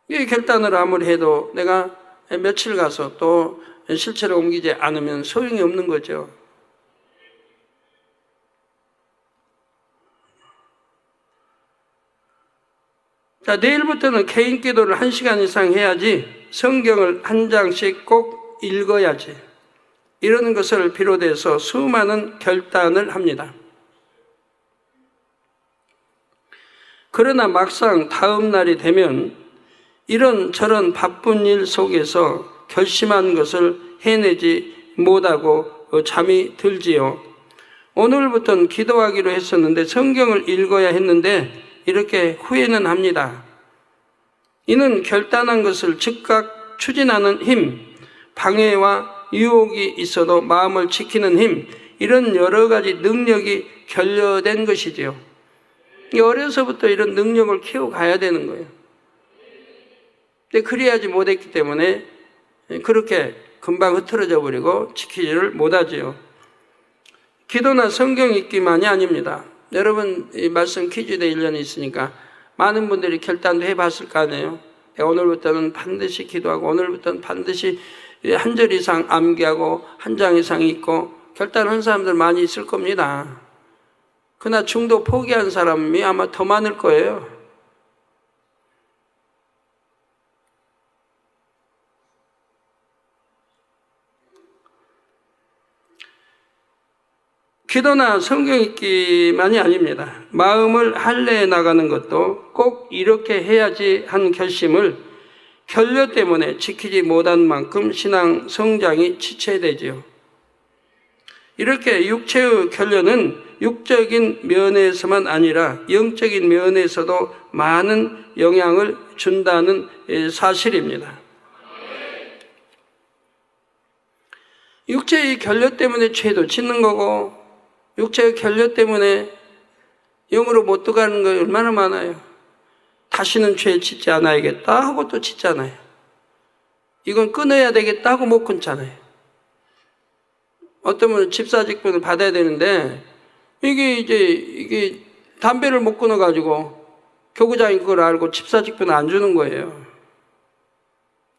S2: 이 결단을 아무리 해도 내가 며칠 가서 또 실체로 옮기지 않으면 소용이 없는 거죠. 자, 내일부터는 개인 기도를 1시간 이상 해야지, 성경을 한 장씩 꼭 읽어야지. 이러는 것을 비롯해서 수많은 결단을 합니다. 그러나 막상 다음 날이 되면 이런저런 바쁜 일 속에서 결심한 것을 해내지 못하고 잠이 들지요. 오늘부터는 기도하기로 했었는데 성경을 읽어야 했는데 이렇게 후회는 합니다. 이는 결단한 것을 즉각 추진하는 힘, 방해와 유혹이 있어도 마음을 지키는 힘, 이런 여러 가지 능력이 결여된 것이지요. 어려서부터 이런 능력을 키워가야 되는 거예요. 근데 그래야지 못했기 때문에 그렇게 금방 흐트러져 버리고 지키지를 못하지요. 기도나 성경 읽기만이 아닙니다. 여러분 이 말씀 퀴즈대 1년이 있으니까 많은 분들이 결단도 해봤을 거 아니에요. 오늘부터는 반드시 기도하고 오늘부터는 반드시 한 절 이상 암기하고 한 장 이상 읽고 결단한 사람들 많이 있을 겁니다. 그러나 중도 포기한 사람이 아마 더 많을 거예요. 기도나 성경 읽기만이 아닙니다. 마음을 할례해 나가는 것도 꼭 이렇게 해야지 한 결심을 결여 때문에 지키지 못한 만큼 신앙 성장이 지체되지요. 이렇게 육체의 결례는 육적인 면에서만 아니라 영적인 면에서도 많은 영향을 준다는 사실입니다. 육체의 결례 때문에 죄도 짓는 거고, 육체의 결례 때문에 영으로 못 들어가는 거 얼마나 많아요. 다시는 죄 짓지 않아야겠다 하고 또 짓잖아요. 이건 끊어야 되겠다 하고 못 끊잖아요. 어떤 분은 집사직분을 받아야 되는데, 이게 담배를 못 끊어가지고 교구장이 그걸 알고 집사직분을 안 주는 거예요.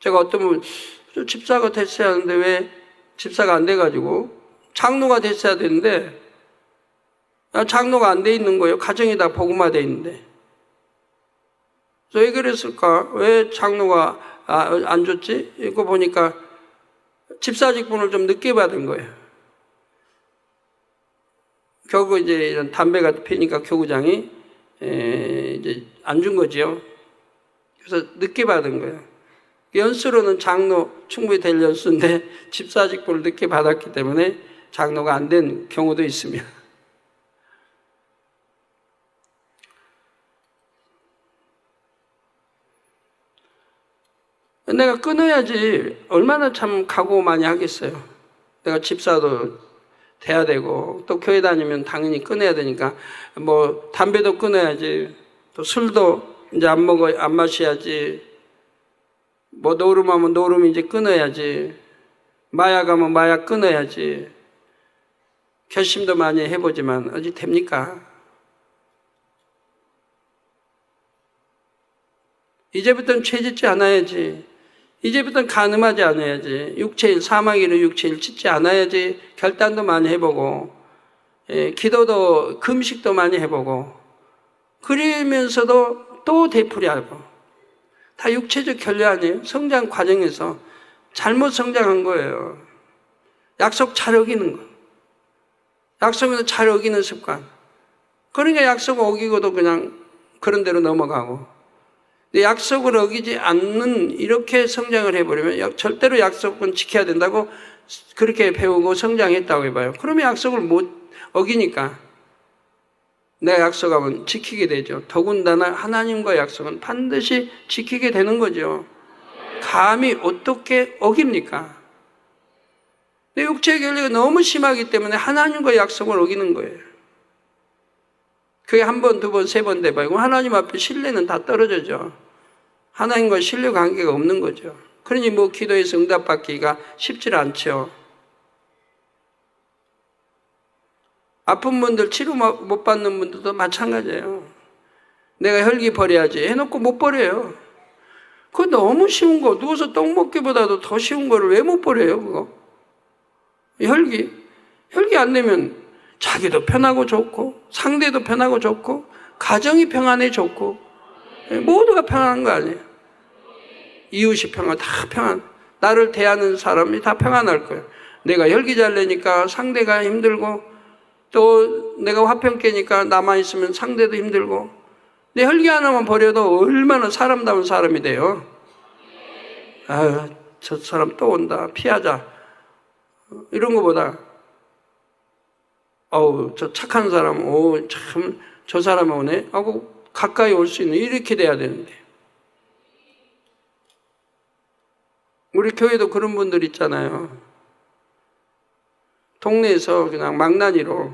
S2: 제가 어떤 분, 집사가 됐어야 하는데 왜 집사가 안 돼가지고 장로가 됐어야 되는데 장로가 안 돼 있는 거예요. 가정이 다 복음화돼 있는데. 왜 그랬을까? 왜 장로가 안 줬지? 이거 보니까 집사직분을 좀 늦게 받은 거예요. 결국 이제 이런 담배가 피니까 교구장이 이제 안 준 거지요. 그래서 늦게 받은 거예요. 연수로는 장로 충분히 될 연수인데 집사직분을 늦게 받았기 때문에 장로가 안 된 경우도 있습니다. 내가 끊어야지 얼마나 참 각오 많이 하겠어요. 내가 집사도 돼야 되고 또 교회 다니면 당연히 끊어야 되니까 뭐 담배도 끊어야지, 또 술도 이제 안 마셔야지, 뭐 노름하면 노름 이제 끊어야지, 마약하면 마약 끊어야지. 결심도 많이 해보지만 어디 됩니까? 이제부터는 죄 짓지 않아야지. 이제부터는 간음하지 않아야지. 육체일, 사망일은 육체일 짓지 않아야지. 결단도 많이 해보고, 기도도, 금식도 많이 해보고, 그러면서도 또 되풀이하고. 다 육체적 결례 아니에요? 성장 과정에서 잘못 성장한 거예요. 약속 잘 어기는 거. 약속에서 잘 어기는 습관. 그러니까 약속 어기고도 그냥 그런 대로 넘어가고. 약속을 어기지 않는 이렇게 성장을 해버리면 절대로 약속은 지켜야 된다고 그렇게 배우고 성장했다고 해봐요. 그러면 약속을 못 어기니까 내가 약속하면 지키게 되죠. 더군다나 하나님과 약속은 반드시 지키게 되는 거죠. 감히 어떻게 어깁니까? 내 육체의 결례가 너무 심하기 때문에 하나님과 약속을 어기는 거예요. 그게 한 번, 두 번, 세 번 돼봐요. 하나님 앞에 신뢰는 다 떨어져죠. 하나님과 신뢰 관계가 없는 거죠. 그러니 뭐 기도해서 응답받기가 쉽지 않죠. 아픈 분들 치료 못 받는 분들도 마찬가지예요. 내가 혈기 버려야지 해놓고 못 버려요. 그거 너무 쉬운 거, 누워서 떡 먹기보다도 더 쉬운 거를 왜 못 버려요, 그거? 혈기 안 내면 자기도 편하고 좋고, 상대도 편하고 좋고, 가정이 평안해 좋고, 모두가 평안한 거 아니에요. 이웃이 평안, 다 평안. 나를 대하는 사람이 다 평안할 거예요. 내가 혈기 잘 내니까 상대가 힘들고, 또 내가 화평 깨니까 나만 있으면 상대도 힘들고, 내 혈기 하나만 버려도 얼마나 사람다운 사람이 돼요. 아유, 저 사람 또 온다. 피하자. 이런 거보다, 저 착한 사람, 참, 저 사람이 오네? 하고 가까이 올 수 있는, 이렇게 돼야 되는데. 우리 교회도 그런 분들 있잖아요. 동네에서 그냥 망나니로,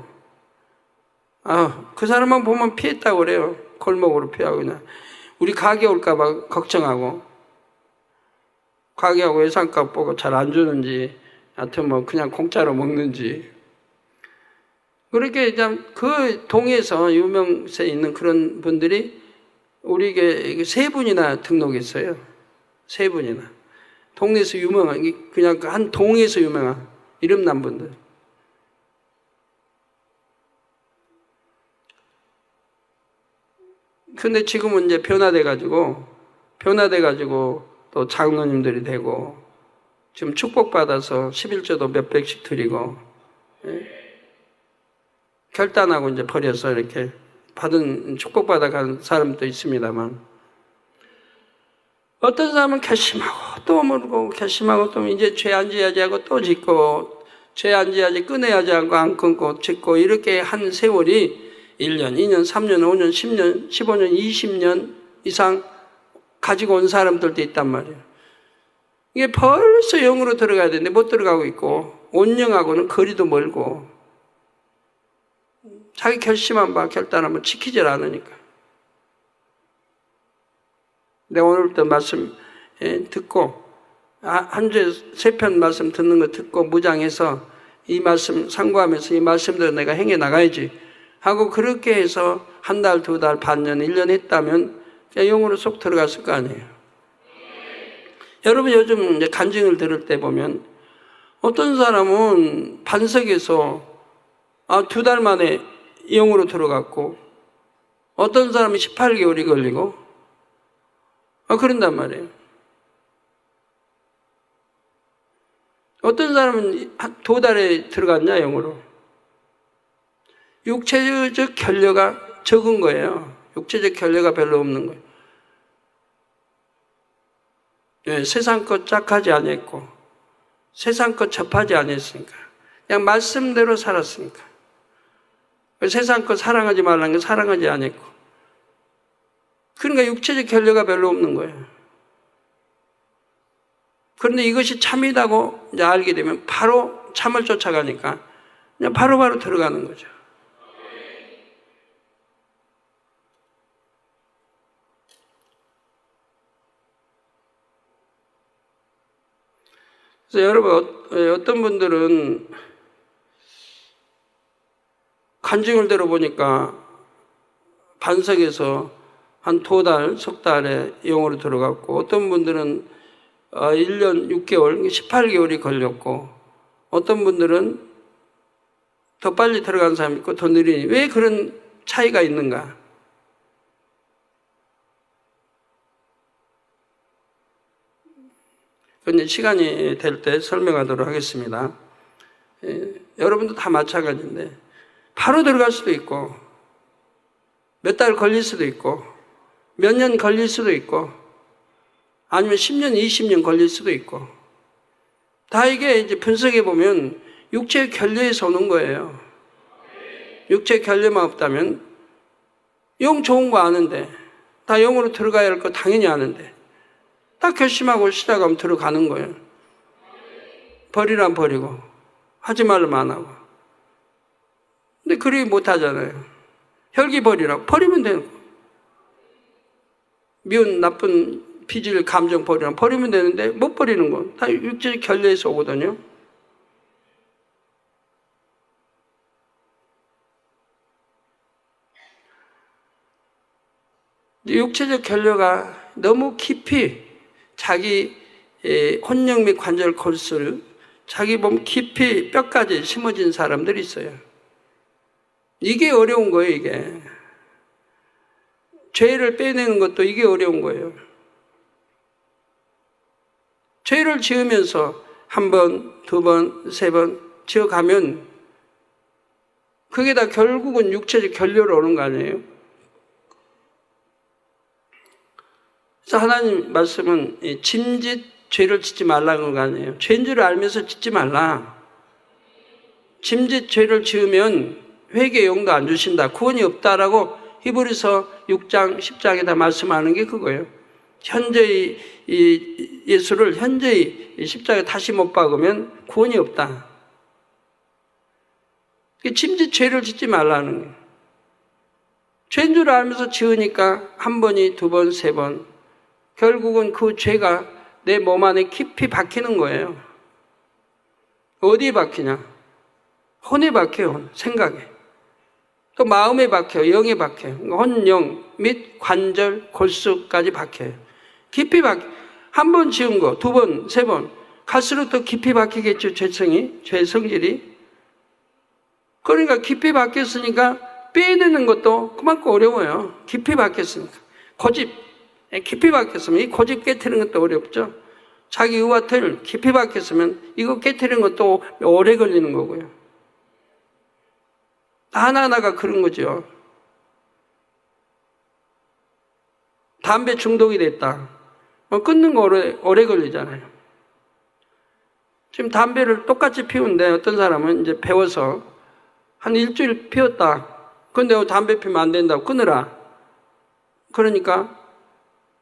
S2: 그 사람만 보면 피했다고 그래요. 골목으로 피하고 그냥. 우리 가게 올까봐 걱정하고, 가게하고 외상값 보고 잘 안 주는지, 하여튼 뭐 그냥 공짜로 먹는지. 그렇게 그 동에서 유명세 있는 그런 분들이 우리에게 세 분이나 등록했어요. 세 분이나. 동네에서 유명한, 그냥 한 동에서 유명한 이름난 분들. 근데 지금은 이제 변화돼가지고 또 장로님들이 되고, 지금 축복받아서 11조도 몇백씩 드리고, 결단하고 이제 버려서 이렇게 받은, 축복받아 간 사람도 있습니다만, 어떤 사람은 결심하고 또 모르고, 결심하고 또 이제 죄 안 지어야지 하고 또 짓고, 죄 안 지어야지 끊어야지 않고 안 끊고 짓고 이렇게 한 세월이 1년, 2년, 3년, 5년, 10년, 15년, 20년 이상 가지고 온 사람들도 있단 말이에요. 이게 벌써 영으로 들어가야 되는데 못 들어가고 있고 온영하고는 거리도 멀고 자기 결심한 바 결단하면 지키질 않으니까. 내가 오늘부터 말씀 듣고 한 주에 3편 말씀 듣는 거 듣고 무장해서 이 말씀 상고하면서 이 말씀대로 내가 행해 나가야지 하고 그렇게 해서 한 달, 2달, 반년, 1년 했다면 영으로 쏙 들어갔을 거 아니에요. 여러분 요즘 이제 간증을 들을 때 보면 어떤 사람은 반석에서 2달 만에 영으로 들어갔고 어떤 사람은 18개월이 걸리고 그런단 말이에요. 어떤 사람은 2달에 들어갔냐 영으로. 육체적 결례가 적은 거예요. 육체적 결례가 별로 없는 거예요. 네, 세상 것 짝하지 않았고 세상 것 접하지 않았으니까 그냥 말씀대로 살았으니까 세상 것 사랑하지 말라는 게 사랑하지 않았고 그러니까 육체적 결례가 별로 없는 거예요. 그런데 이것이 참이라고 이제 알게 되면 바로 참을 쫓아가니까 그냥 바로바로 들어가는 거죠. 그래서 여러분 어떤 분들은 간증을 들어보니까 반석에서 한 2달, 석 달에 영으로 들어갔고 어떤 분들은 1년 6개월, 18개월이 걸렸고 어떤 분들은 더 빨리 들어간 사람이 있고 더 느리니 왜 그런 차이가 있는가? 그건 시간이 될 때 설명하도록 하겠습니다. 여러분도 다 마찬가지인데 바로 들어갈 수도 있고 몇 달 걸릴 수도 있고 몇 년 걸릴 수도 있고 아니면 10년, 20년 걸릴 수도 있고 다 이게 이제 분석해 보면 육체의 결례에서 오는 거예요. 육체의 결례만 없다면 영 좋은 거 아는데 다 영으로 들어가야 할 거 당연히 아는데 딱 결심하고 시작하면 들어가는 거예요. 버리란 버리고 하지 말라면 안 하고 근데 그리 못하잖아요. 혈기 버리라고 버리면 되는 거예요. 미운 나쁜 비질 감정 버리면 되는데 못 버리는 건 다 육체적 결례에서 오거든요. 육체적 결례가 너무 깊이 자기 혼령 및 관절 골수를 자기 몸 깊이 뼈까지 심어진 사람들이 있어요. 이게 어려운 거예요. 이게 죄를 빼내는 것도 이게 어려운 거예요. 죄를 지으면서 1번, 2번, 3번 지어가면 그게 다 결국은 육체적 결례로 오는 거 아니에요? 그래서 하나님 말씀은 짐짓 죄를 짓지 말라는 거 아니에요? 죄인 줄 알면서 짓지 말라. 짐짓 죄를 지으면 회개의 영도 안 주신다. 구원이 없다라고 히브리서 6장, 10장에다 말씀하는 게 그거예요. 현재의 예수를 현재의 십자가에 다시 못 박으면 구원이 없다. 짐짓 죄를 짓지 말라는 거예요. 죄인 줄 알면서 지으니까 1번이 2번, 3번. 결국은 그 죄가 내 몸 안에 깊이 박히는 거예요. 어디에 박히냐? 혼에 박혀요. 생각에. 또 마음에 박혀요. 영에 박혀요. 혼영 및 관절, 골수까지 박혀요. 깊이 박혀. 1번 지은 거, 2번, 3번. 갈수록 더 깊이 박히겠죠. 죄 성질이. 그러니까 깊이 박혔으니까 빼내는 것도 그만큼 어려워요. 깊이 박혔으니까. 고집. 깊이 박혔으면 이 고집 깨트리는 것도 어렵죠. 자기 의와 틀 깊이 박혔으면 이거 깨트리는 것도 오래 걸리는 거고요. 하나하나가 그런 거죠. 담배 중독이 됐다. 끊는 거 오래 걸리잖아요. 지금 담배를 똑같이 피우는데 어떤 사람은 이제 배워서 한 일주일 피웠다. 근데 담배 피우면 안 된다고 끊으라. 그러니까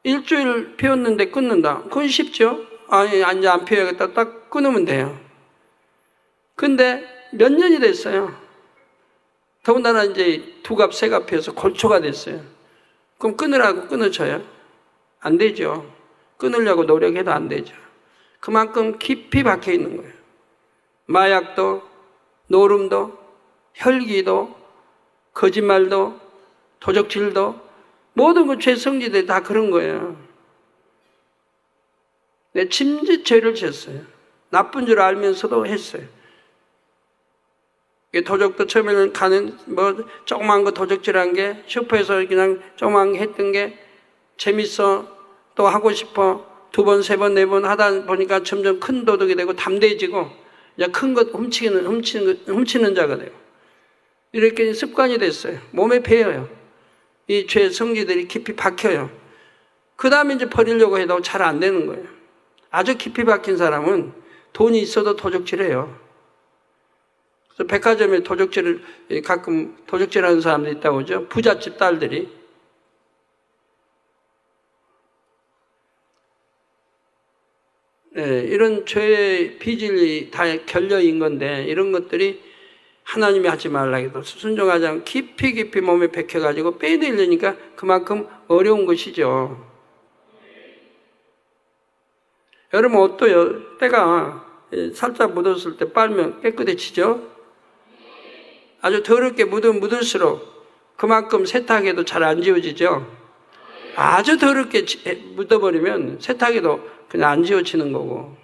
S2: 일주일 피웠는데 끊는다. 그건 쉽죠? 아니, 이제 안 피워야겠다. 딱 끊으면 돼요. 근데 몇 년이 됐어요. 더군다나 이제 두갑, 세갑 피워서 골초가 됐어요. 그럼 끊으라고 끊어져요? 안 되죠. 끊으려고 노력해도 안 되죠. 그만큼 깊이 박혀 있는 거예요. 마약도, 노름도, 혈기도, 거짓말도, 도적질도, 모든 그 죄 성질들이 다 그런 거예요. 내 짐짓 죄를 졌어요. 나쁜 줄 알면서도 했어요. 도적도 처음에는 가는 조그만 거 도적질한 게 슈퍼에서 그냥 조그만 거 했던 게 재밌어 또 하고 싶어 두 번, 세 번, 네 번 하다 보니까 점점 큰 도둑이 되고 담대해지고 이제 큰 것 훔치는 자가 되고 이렇게 습관이 됐어요. 몸에 배어요. 이 죄 성질들이 깊이 박혀요. 그 다음에 이제 버리려고 해도 잘 안 되는 거예요. 아주 깊이 박힌 사람은 돈이 있어도 도적질해요. 그래서 백화점에 가끔 도적질하는 사람들이 있다고 하죠. 부잣집 딸들이. 네, 이런 죄의 비질이 다 결여인 건데 이런 것들이 하나님이 하지 말라 해도 순종하지 않고 깊이 몸에 박혀가지고 빼내려니까 그만큼 어려운 것이죠. 여러분 옷도요, 때가 살짝 묻었을 때 빨면 깨끗해지죠? 아주 더럽게 묻을수록 그만큼 세탁해도 잘 안 지워지죠? 아주 더럽게 묻어버리면 세탁해도 그냥 안 지워지는 거고.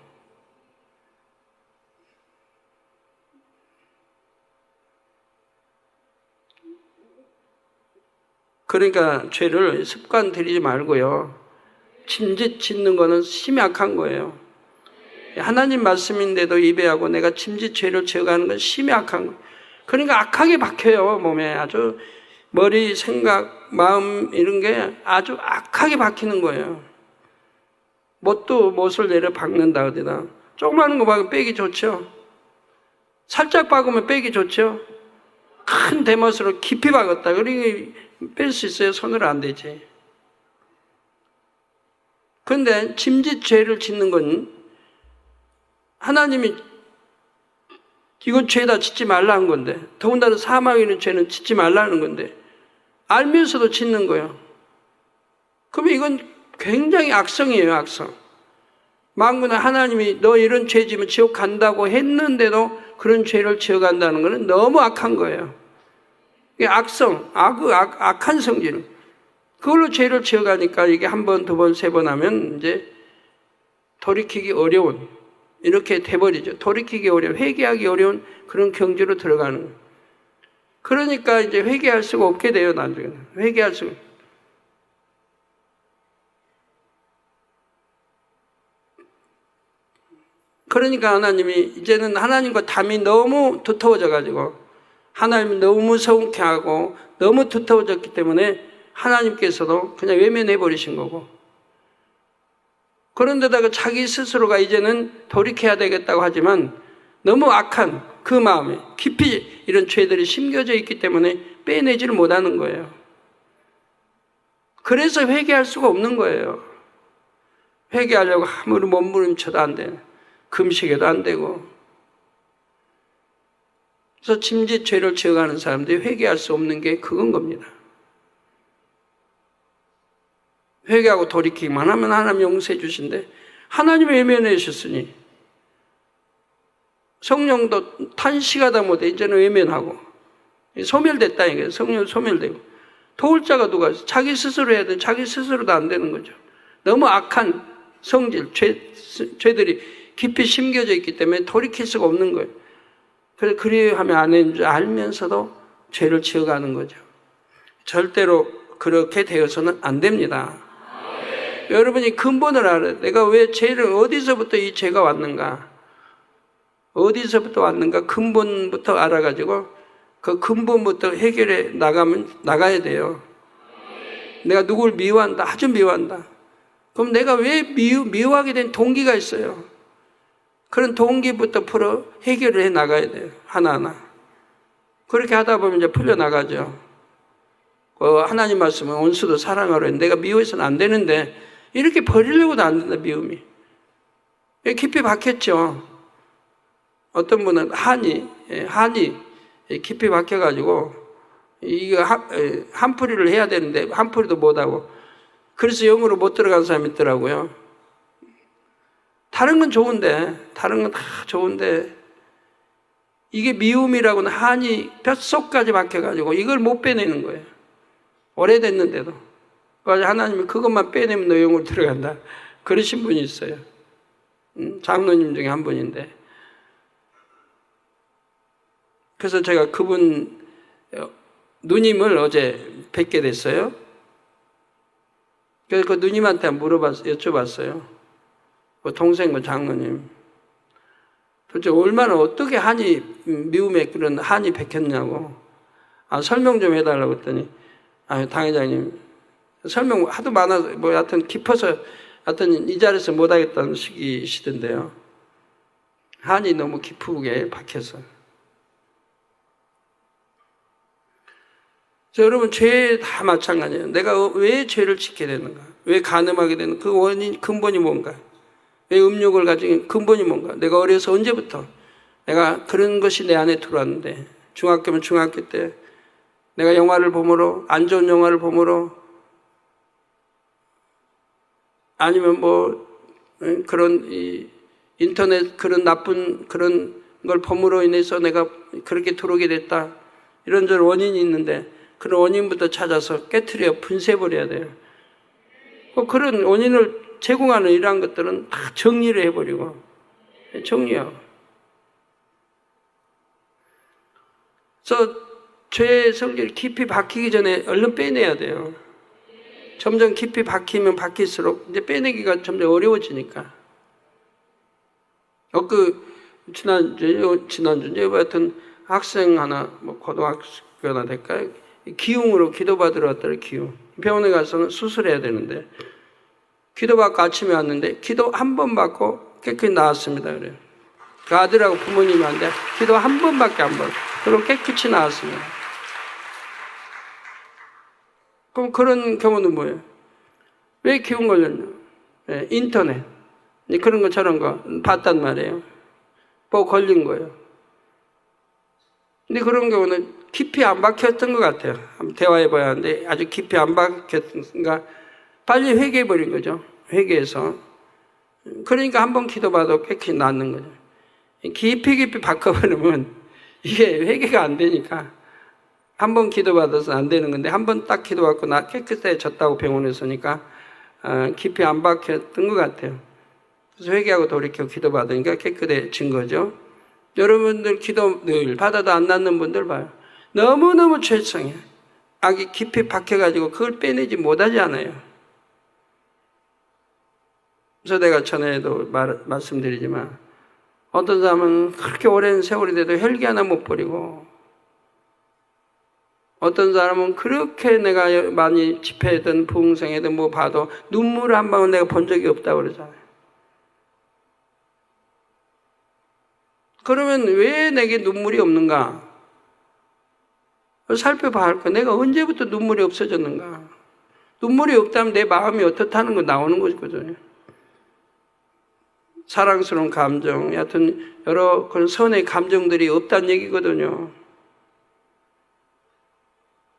S2: 그러니까 죄를 습관 들이지 말고요. 짐짓 짓는 거는 심약한 거예요. 하나님 말씀인데도 입에하고 내가 짐짓 죄를 지어가는 건 심약한 거예요. 그러니까 악하게 박혀요, 몸에. 아주 머리, 생각, 마음 이런 게 아주 악하게 박히는 거예요. 못을 내려 박는다 어디다. 조그마한 거 박으면 빼기 좋죠. 살짝 박으면 빼기 좋죠. 큰 대못으로 깊이 박았다. 그러니 뺄 수 있어요. 손으로 안 되지. 그런데 짐짓 죄를 짓는 건 하나님이 이건 죄다 짓지 말라는 건데 더군다나 사망이는 죄는 짓지 말라는 건데 알면서도 짓는 거예요. 그러면 이건 굉장히 악성이에요. 악성. 만군에 하나님이 너 이런 죄 지면 지옥 간다고 했는데도 그런 죄를 지어간다는 것은 너무 악한 거예요. 이게 악성, 악한 성질. 그걸로 죄를 지어가니까 이게 한 번, 두 번, 세 번 하면 이제 돌이키기 어려운 이렇게 돼버리죠. 돌이키기 어려운, 회개하기 어려운 그런 경지로 들어가는 거예요. 그러니까 이제 회개할 수가 없게 돼요. 나중에 회개할 수가. 그러니까 하나님이 이제는 하나님과 담이 너무 두터워져 가지고 하나님이 너무 서운케 하고 너무 두터워졌기 때문에 하나님께서도 그냥 외면해 버리신 거고, 그런데다가 자기 스스로가 이제는 돌이켜야 되겠다고 하지만 너무 악한 그 마음에 깊이 이런 죄들이 심겨져 있기 때문에 빼내지를 못하는 거예요. 그래서 회개할 수가 없는 거예요. 회개하려고 아무리 몸부림쳐도 안 돼. 금식해도 안 되고. 그래서 짐짓 죄를 지어가는 사람들이 회개할 수 없는 게 그건 겁니다. 회개하고 돌이키기만 하면 하나님 용서해 주신데 하나님이 외면해 주셨으니 성령도 탄식하다 못해 이제는 외면하고 소멸됐다 이게 성령 소멸되고 도울 자가 누가 있어? 자기 스스로 해야 돼. 자기 스스로도 안 되는 거죠. 너무 악한 성질 죄들이 깊이 심겨져 있기 때문에 돌이킬 수가 없는 거예요. 그래서 그리하면 안 되는 줄 알면서도 죄를 지어가는 거죠. 절대로 그렇게 되어서는 안 됩니다. 여러분이 근본을 알아요. 내가 왜 죄를 어디서부터 이 죄가 왔는가? 어디서부터 왔는가? 근본부터 알아가지고 그 근본부터 해결해 나가야 돼요. 내가 누굴 미워한다, 아주 미워한다. 그럼 내가 왜 미워하게 된 동기가 있어요. 그런 동기부터 풀어 해결을 해 나가야 돼요. 하나하나. 그렇게 하다 보면 이제 풀려나가죠. 하나님 말씀은 원수도 사랑하라 했는데 내가 미워해서는 안 되는데 이렇게 버리려고도 안 된다, 미움이. 깊이 박혔죠. 어떤 분은 한이 깊이 박혀가지고 이거 한풀이를 해야 되는데 한풀이도 못하고 그래서 영으로 못 들어간 사람이 있더라고요. 다른 건 좋은데 이게 미움이라고는 한이 뼛속까지 박혀가지고 이걸 못 빼내는 거예요. 오래됐는데도. 그래서 하나님이 그것만 빼내면 너 영으로 들어간다. 그러신 분이 있어요. 장로님 중에 한 분인데. 그래서 제가 그분 누님을 어제 뵙게 됐어요. 그래서 그 누님한테 여쭤봤어요. 그 동생 장로님. 도대체 얼마나 어떻게 한이 미움에 그런 한이 박혔냐고. 설명 좀 해달라고 했더니 당회장님 설명 하도 많아서 뭐 하여튼 깊어서 하여튼 이 자리에서 못하겠다는 식이시던데요. 한이 너무 깊게 박혀서. 여러분 죄 다 마찬가지예요. 내가 왜 죄를 짓게 되는가? 왜 간음하게 되는가? 그 원인 근본이 뭔가? 왜 음욕을 가진 근본이 뭔가? 내가 어려서 언제부터 내가 그런 것이 내 안에 들어왔는데 중학교면 중학교 때 내가 영화를 보므로 안 좋은 영화를 보므로 아니면 뭐 그런 인터넷 그런 나쁜 그런 걸 범으로 인해서 내가 그렇게 들어오게 됐다. 이런저런 원인이 있는데 그런 원인부터 찾아서 깨트려 분쇄버려야 돼요. 그런 원인을 제공하는 이러한 것들은 다 정리를 해버리고 정리하고. 그래서 죄의 성질이 깊이 박히기 전에 얼른 빼내야 돼요. 점점 깊이 박히면 박힐수록 이제 빼내기가 점점 어려워지니까. 지난주에 하여튼 학생 하나, 뭐 고등학교나 될까요? 기흉으로 기도받으러 왔더니 기흉. 병원에 가서는 수술해야 되는데 기도받고 아침에 왔는데 기도 한 번 받고 깨끗이 나았습니다. 그래요. 그 아들하고 부모님이 왔는데 기도 한 번밖에 안 받고 그럼 깨끗이 나았습니다. 그럼 그런 경우는 뭐예요? 왜 기운 걸렸냐? 인터넷 그런 거 저런 거 봤단 말이에요. 보고 걸린 거예요. 근데 그런 경우는 깊이 안 박혔던 것 같아요. 한번 대화해봐야 하는데 아주 깊이 안 박혔던가 빨리 회개해버린 거죠. 회개해서. 그러니까 한 번 기도받아도 깨끗이 낫는 거죠. 깊이 박혀버리면 이게 회개가 안 되니까 한 번 기도받아서 안 되는 건데 한 번 딱 기도받고 나 깨끗해졌다고 병원에서니까 깊이 안 박혔던 것 같아요. 그래서 회개하고 돌이켜 기도받으니까 깨끗해진 거죠. 여러분들 기도 늘 받아도 안 낫는 분들 봐요. 너무너무 죄성해. 악이 깊이 박혀가지고 그걸 빼내지 못하지 않아요. 그래서 내가 전에도 말씀드리지만 어떤 사람은 그렇게 오랜 세월이 돼도 혈기 하나 못 버리고 어떤 사람은 그렇게 내가 많이 집회든 부흥성회든 뭐 봐도 눈물 한 방울 내가 본 적이 없다고 그러잖아요. 그러면 왜 내게 눈물이 없는가? 살펴봐야 할 거야. 내가 언제부터 눈물이 없어졌는가? 눈물이 없다면 내 마음이 어떻다는 거 나오는 거거든요. 사랑스러운 감정, 여하튼 여러 그런 선의 감정들이 없다는 얘기거든요.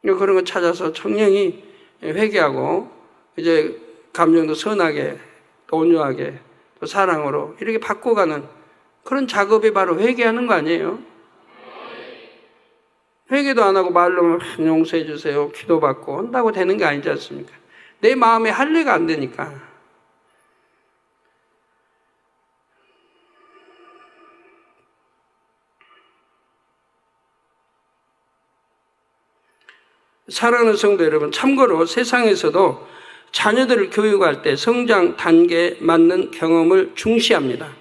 S2: 그런 거 찾아서 청량히 회개하고 이제 감정도 선하게 또 온유하게 또 사랑으로 이렇게 바꿔가는 그런 작업이 바로 회개하는 거 아니에요? 회개도 안 하고 말로 용서해 주세요 기도받고 한다고 되는 게 아니지 않습니까? 내 마음에 할례가 안 되니까. 사랑하는 성도 여러분, 참고로 세상에서도 자녀들을 교육할 때 성장 단계에 맞는 경험을 중시합니다.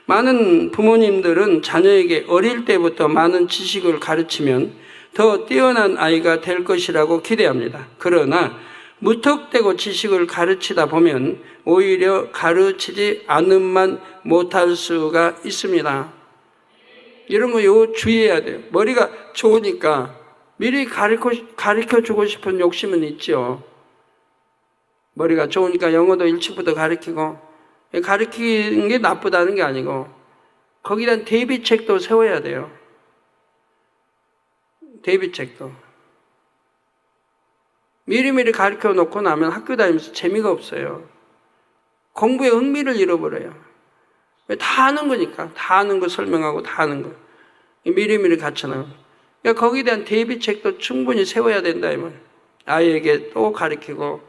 S2: 많은 부모님들은 자녀에게 어릴 때부터 많은 지식을 가르치면 더 뛰어난 아이가 될 것이라고 기대합니다. 그러나 무턱대고 지식을 가르치다 보면 오히려 가르치지 않음만 못할 수가 있습니다. 이런 거 주의해야 돼요. 머리가 좋으니까 미리 가르쳐 주고 싶은 욕심은 있죠. 머리가 좋으니까 영어도 일찍부터 가르치고, 가르치는 게 나쁘다는 게 아니고 거기에 대한 대비책도 세워야 돼요. 대비책도. 미리미리 가르쳐 놓고 나면 학교 다니면서 재미가 없어요. 공부에 흥미를 잃어버려요. 다 아는 거니까. 다 아는 거 설명하고 다 아는 거. 미리미리 갖춰놔요. 그러니까 거기에 대한 대비책도 충분히 세워야 된다 이 말. 아이에게 또 가르치고,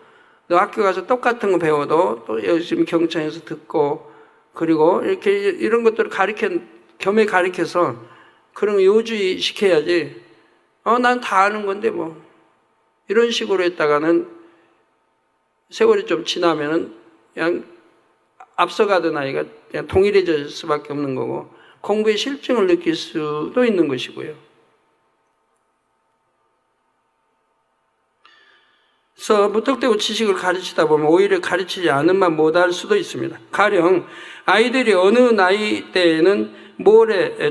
S2: 너 학교 가서 똑같은 거 배워도 또 열심히 경청해서 듣고, 그리고 이렇게 이런 것들을 겸해 가르쳐서 그런 거 요주의 시켜야지. 난 다 아는 건데 뭐. 이런 식으로 했다가는 세월이 좀 지나면은 그냥 앞서가던 아이가 그냥 동일해질 수밖에 없는 거고, 공부의 실증을 느낄 수도 있는 것이고요. 그래서 무턱대고 지식을 가르치다 보면 오히려 가르치지 않음만 못할 수도 있습니다. 가령 아이들이 어느 나이 때에는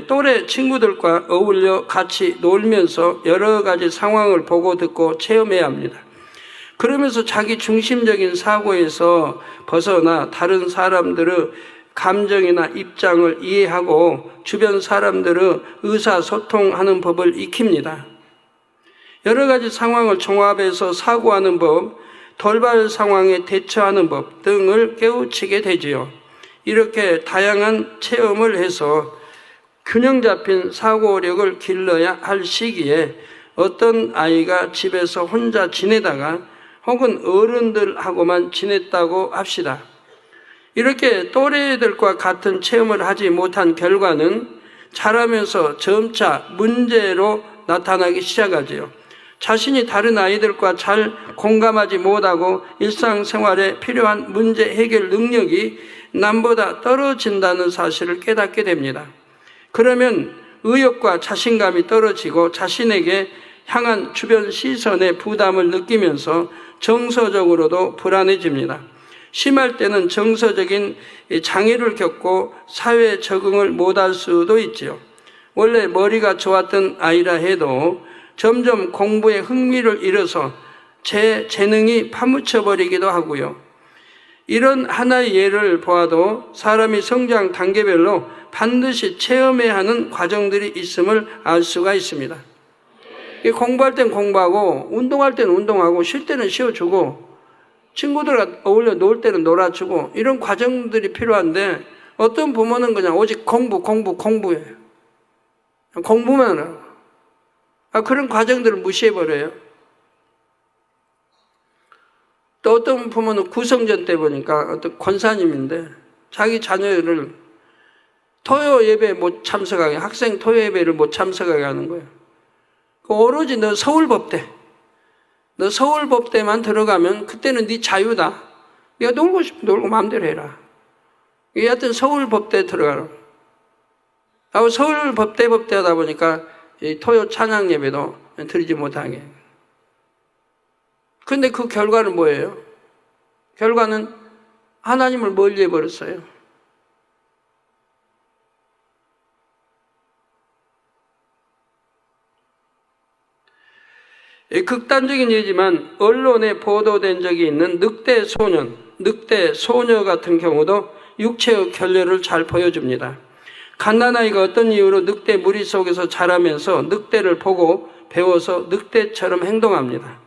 S2: 또래 친구들과 어울려 같이 놀면서 여러 가지 상황을 보고 듣고 체험해야 합니다. 그러면서 자기 중심적인 사고에서 벗어나 다른 사람들의 감정이나 입장을 이해하고 주변 사람들의 의사소통하는 법을 익힙니다. 여러 가지 상황을 종합해서 사고하는 법, 돌발 상황에 대처하는 법 등을 깨우치게 되지요. 이렇게 다양한 체험을 해서 균형 잡힌 사고력을 길러야 할 시기에 어떤 아이가 집에서 혼자 지내다가 혹은 어른들하고만 지냈다고 합시다. 이렇게 또래들과 같은 체험을 하지 못한 결과는 자라면서 점차 문제로 나타나기 시작하지요. 자신이 다른 아이들과 잘 공감하지 못하고 일상생활에 필요한 문제 해결 능력이 남보다 떨어진다는 사실을 깨닫게 됩니다. 그러면 의욕과 자신감이 떨어지고 자신에게 향한 주변 시선의 부담을 느끼면서 정서적으로도 불안해집니다. 심할 때는 정서적인 장애를 겪고 사회 적응을 못할 수도 있지요. 원래 머리가 좋았던 아이라 해도 점점 공부에 흥미를 잃어서 제 재능이 파묻혀버리기도 하고요. 이런 하나의 예를 보아도 사람이 성장 단계별로 반드시 체험해야 하는 과정들이 있음을 알 수가 있습니다. 공부할 땐 공부하고, 운동할 때는 운동하고, 쉴 때는 쉬어주고, 친구들과 어울려 놀 때는 놀아주고, 이런 과정들이 필요한데 어떤 부모는 그냥 오직 공부해요. 공부만 하고. 그런 과정들을 무시해버려요. 또 어떤 부모는 구성전 때 보니까 어떤 권사님인데 자기 자녀를 토요 예배에 못 참석하게, 학생 토요 예배를 못 참석하게 하는 거예요. 오로지 너 서울법대, 너 서울법대만 들어가면 그때는 네 자유다. 네가 놀고 싶으면 놀고 마음대로 해라. 여하튼 서울법대 들어가라. 하고 서울법대 하다 보니까 이 토요 찬양 예배도 드리지 못하게. 근데 그 결과는 뭐예요? 결과는 하나님을 멀리 해버렸어요. 극단적인 예지만 언론에 보도된 적이 있는 늑대 소녀 같은 경우도 육체의 결례를 잘 보여줍니다. 갓난아이가 어떤 이유로 늑대 무리 속에서 자라면서 늑대를 보고 배워서 늑대처럼 행동합니다.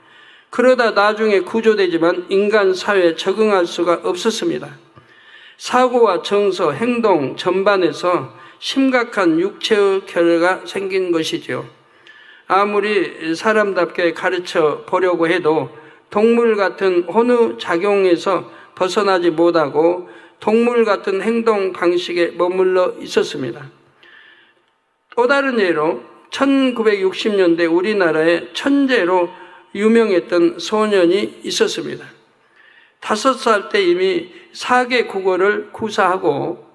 S2: 그러다 나중에 구조되지만 인간 사회에 적응할 수가 없었습니다. 사고와 정서, 행동 전반에서 심각한 육체의 결례가 생긴 것이죠. 아무리 사람답게 가르쳐 보려고 해도 동물 같은 혼의 작용에서 벗어나지 못하고 동물 같은 행동 방식에 머물러 있었습니다. 또 다른 예로 1960년대 우리나라에 천재로 유명했던 소년이 있었습니다. 5살 때 이미 4개 국어를 구사하고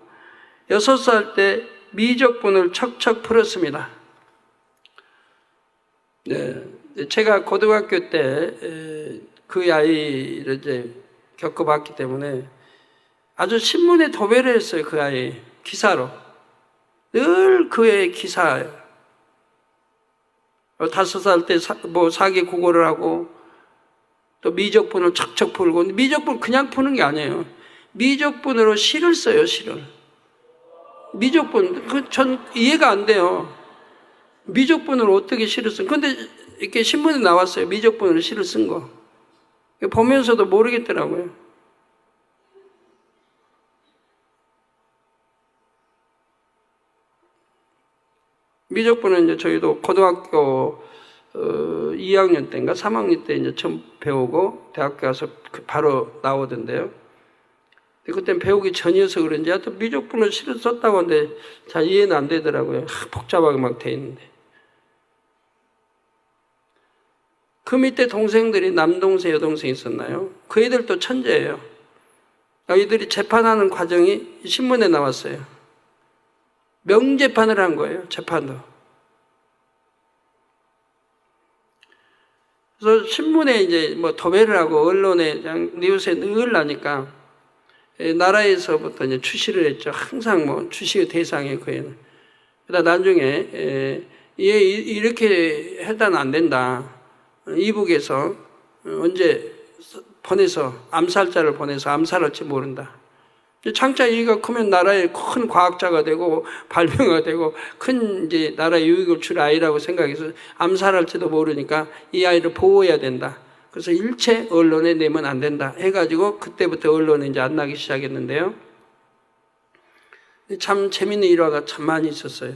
S2: 6살 때 미적분을 척척 풀었습니다. 네, 제가 고등학교 때 그 아이를 이제 겪어봤기 때문에 아주 신문에 도배를 했어요. 그 아이 기사로. 늘 그 애 기사예요. 5살 때 사기 구걸을 하고 또 미적분을 척척 풀고, 미적분 그냥 푸는 게 아니에요. 미적분으로 시를 써요. 시를. 미적분 전 이해가 안 돼요. 미적분으로 어떻게 시를 쓴? 근데 이렇게 신문에 나왔어요. 미적분으로 시를 쓴 거. 보면서도 모르겠더라고요. 미적분은 이제 저희도 고등학교 2학년 때인가 3학년 때 이제 처음 배우고 대학교 가서 바로 나오던데요. 그때는 배우기 전이어서 그런지 하여튼 미적분을 실을 썼다고 하는데 잘 이해는 안 되더라고요. 복잡하게 막 돼 있는데. 그 밑에 동생들이 남동생, 여동생 있었나요? 그 애들도 천재예요. 아이들이 재판하는 과정이 신문에 나왔어요. 명재판을 한 거예요. 재판도. 그래서 신문에 이제 뭐 도배를 하고 언론에 뉴스에 늘 나니까 나라에서부터 이제 추시를 했죠. 항상 뭐 추시의 대상이에요. 그 애는. 그러다 나중에 얘 이렇게 해서는 안 된다. 이북에서 언제 보내서 암살자를 보내서 암살할지 모른다. 창자 이익가 크면 나라의 큰 과학자가 되고 발명가 되고 큰 이제 나라의 유익을 줄 아이라고 생각해서 암살할지도 모르니까 이 아이를 보호해야 된다. 그래서 일체 언론에 내면 안 된다 해가지고 그때부터 언론에 이제 안 나기 시작했는데요. 참 재밌는 일화가 참 많이 있었어요.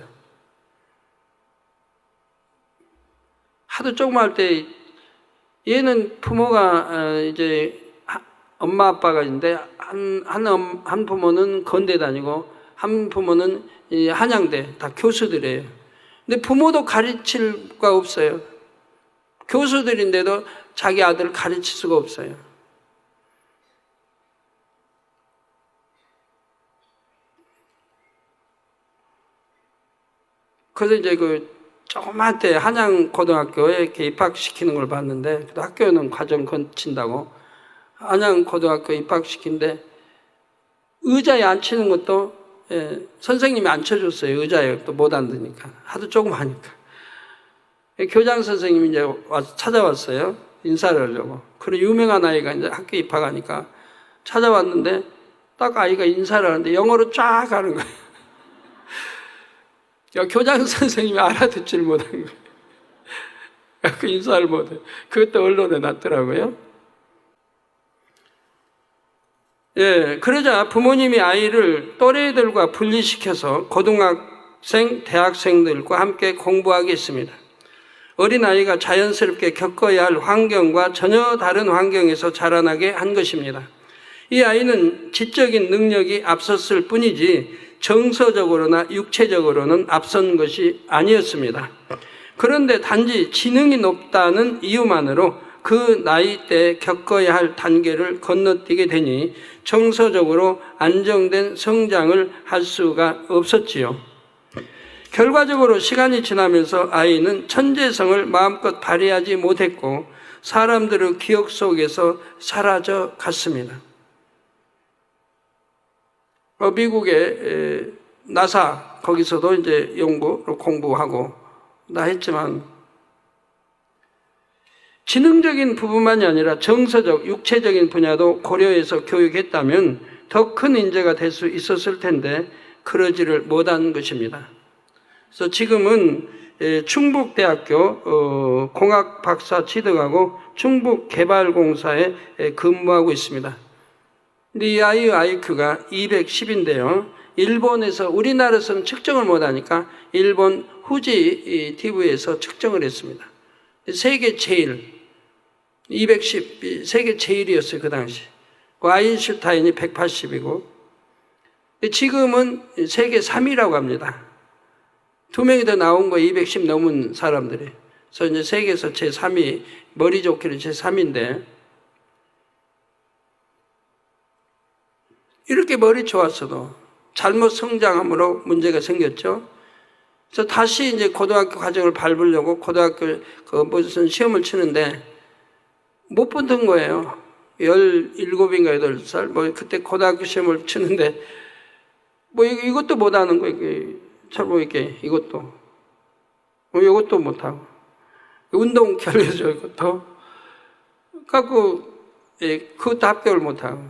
S2: 하도 조금 할 때 얘는 부모가 이제 엄마 아빠가 있는데 한 부모는 건대 다니고 한 부모는 한양대 다 교수들이에요. 근데 부모도 가르칠 수가 없어요. 교수들인데도 자기 아들을 가르칠 수가 없어요. 그래서 이제 그 조그만 때 한양 고등학교에 이렇게 입학시키는 걸 봤는데 학교는 과정 거친다고 한양 고등학교 입학시킨데 의자에 앉히는 것도 선생님이 앉혀줬어요. 의자에 또 못 앉으니까 하도 조금 하니까 교장 선생님이 이제 와서 찾아왔어요. 인사를 하려고. 그래 유명한 아이가 이제 학교 입학하니까 찾아왔는데 딱 아이가 인사를 하는데 영어로 쫙 하는 거예요. 교장 선생님이 알아듣지를 못한 거예요. 그 인사를 못해. 그것도 언론에 났더라고요. 그러자 부모님이 아이를 또래들과 분리시켜서 고등학생, 대학생들과 함께 공부하게 했습니다. 어린아이가 자연스럽게 겪어야 할 환경과 전혀 다른 환경에서 자라나게 한 것입니다. 이 아이는 지적인 능력이 앞섰을 뿐이지 정서적으로나 육체적으로는 앞선 것이 아니었습니다. 그런데 단지 지능이 높다는 이유만으로 그 나이 때 겪어야 할 단계를 건너뛰게 되니 정서적으로 안정된 성장을 할 수가 없었지요. 결과적으로 시간이 지나면서 아이는 천재성을 마음껏 발휘하지 못했고 사람들의 기억 속에서 사라져 갔습니다. 미국의 나사 거기서도 이제 연구로 공부하고 나 했지만 지능적인 부분만이 아니라 정서적, 육체적인 분야도 고려해서 교육했다면 더 큰 인재가 될 수 있었을 텐데 그러지를 못한 것입니다. 그래서 지금은 충북대학교 공학 박사 취득하고 충북개발공사에 근무하고 있습니다. 근데 이 아이의 IQ가 210인데요. 일본에서 우리나라에서는 측정을 못하니까 일본 후지 TV에서 측정을 했습니다. 세계 제일 210 세계 제일이었어요. 그 당시. 아인슈타인이 180이고 지금은 세계 3위라고 합니다. 두 명이 더 나온 거 210 넘은 사람들이. 그래서 이제 세계에서 제 3위, 머리 좋기로 제 3위인데 이렇게 머리 좋았어도 잘못 성장함으로 문제가 생겼죠. 그래서 다시 이제 고등학교 과정을 밟으려고 고등학교 무슨 시험을 치는데 못 붙은 거예요. 17인가 8살, 뭐 그때 고등학교 시험을 치는데, 뭐 이것도 못하는 거예요. 잘 보이게, 이것도. 이것도 못하고. 운동 결례죠, 이것도. 갖고, 그것도 합격을 못하고.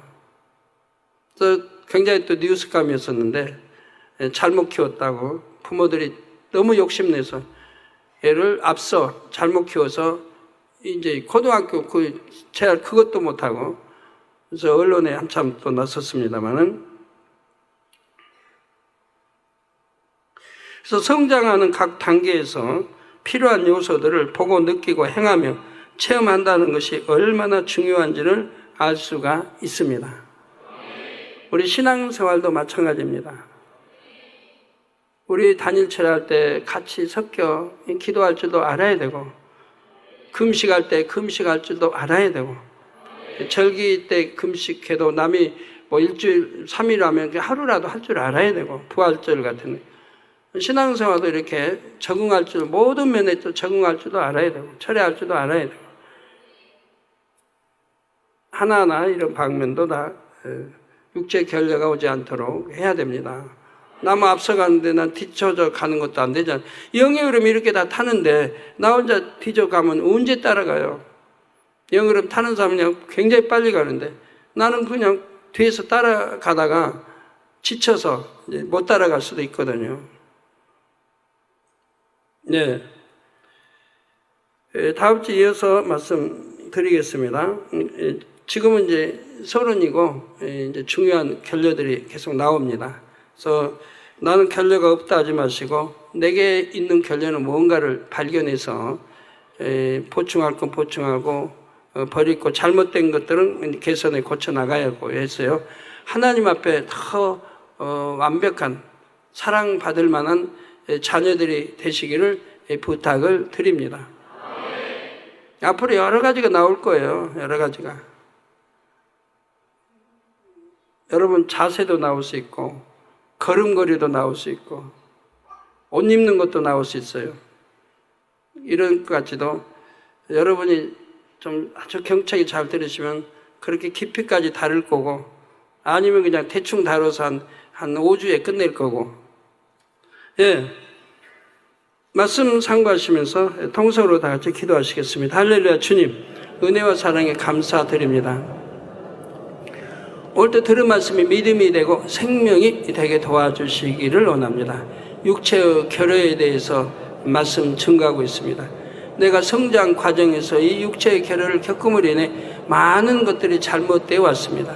S2: 그래서 굉장히 또 뉴스감이었었는데, 잘못 키웠다고 부모들이 너무 욕심내서 애를 앞서 잘못 키워서 이제 고등학교 재활 그것도 못하고, 그래서 언론에 한참 또 나섰습니다만은, 그래서 성장하는 각 단계에서 필요한 요소들을 보고 느끼고 행하며 체험한다는 것이 얼마나 중요한지를 알 수가 있습니다. 우리 신앙생활도 마찬가지입니다. 우리 단일체를 할 때 같이 섞여 기도할 줄도 알아야 되고, 금식할 때 금식할 줄도 알아야 되고, 절기 때 금식해도 남이 뭐 일주일, 3일 하면 하루라도 할 줄 알아야 되고, 부활절 같은 신앙생활도 이렇게 적응할 줄, 모든 면에 또 적응할 줄도 알아야 되고, 철회할 줄도 알아야 되고, 하나하나 이런 방면도 다 육체 결례가 오지 않도록 해야 됩니다. 나무 앞서가는데 난 뒤쳐져 가는 것도 안 되잖아요. 영의 흐름이 이렇게 다 타는데 나 혼자 뒤져가면 언제 따라가요? 영의 흐름 타는 사람은 그냥 굉장히 빨리 가는데 나는 그냥 뒤에서 따라가다가 지쳐서 이제 못 따라갈 수도 있거든요. 네. 다음 주에 이어서 말씀드리겠습니다. 지금은 이제 서론이고 이제 중요한 결례들이 계속 나옵니다. 그래서 나는 결례가 없다 하지 마시고 내게 있는 결례는 무언가를 발견해서 보충할 건 보충하고 버리고 잘못된 것들은 개선해 고쳐 나가야 하고 해서요. 하나님 앞에 더 완벽한 사랑받을 만한 자녀들이 되시기를 부탁을 드립니다. 앞으로 여러 가지가 나올 거예요. 여러 가지가. 여러분 자세도 나올 수 있고 걸음걸이도 나올 수 있고 옷 입는 것도 나올 수 있어요. 이런 것 같이도 여러분이 좀 아주 경청이 잘 들으시면 그렇게 깊이까지 다룰 거고 아니면 그냥 대충 다뤄서 한 5주에 끝낼 거고. 예. 말씀 상고하시면서 통성으로 다 같이 기도하시겠습니다. 할렐루야. 주님 은혜와 사랑에 감사드립니다. 올 때 들은 말씀이 믿음이 되고 생명이 되게 도와주시기를 원합니다. 육체의 결여에 대해서 말씀 증거하고 있습니다. 내가 성장 과정에서 이 육체의 결여를 겪음으로 인해 많은 것들이 잘못되어 왔습니다.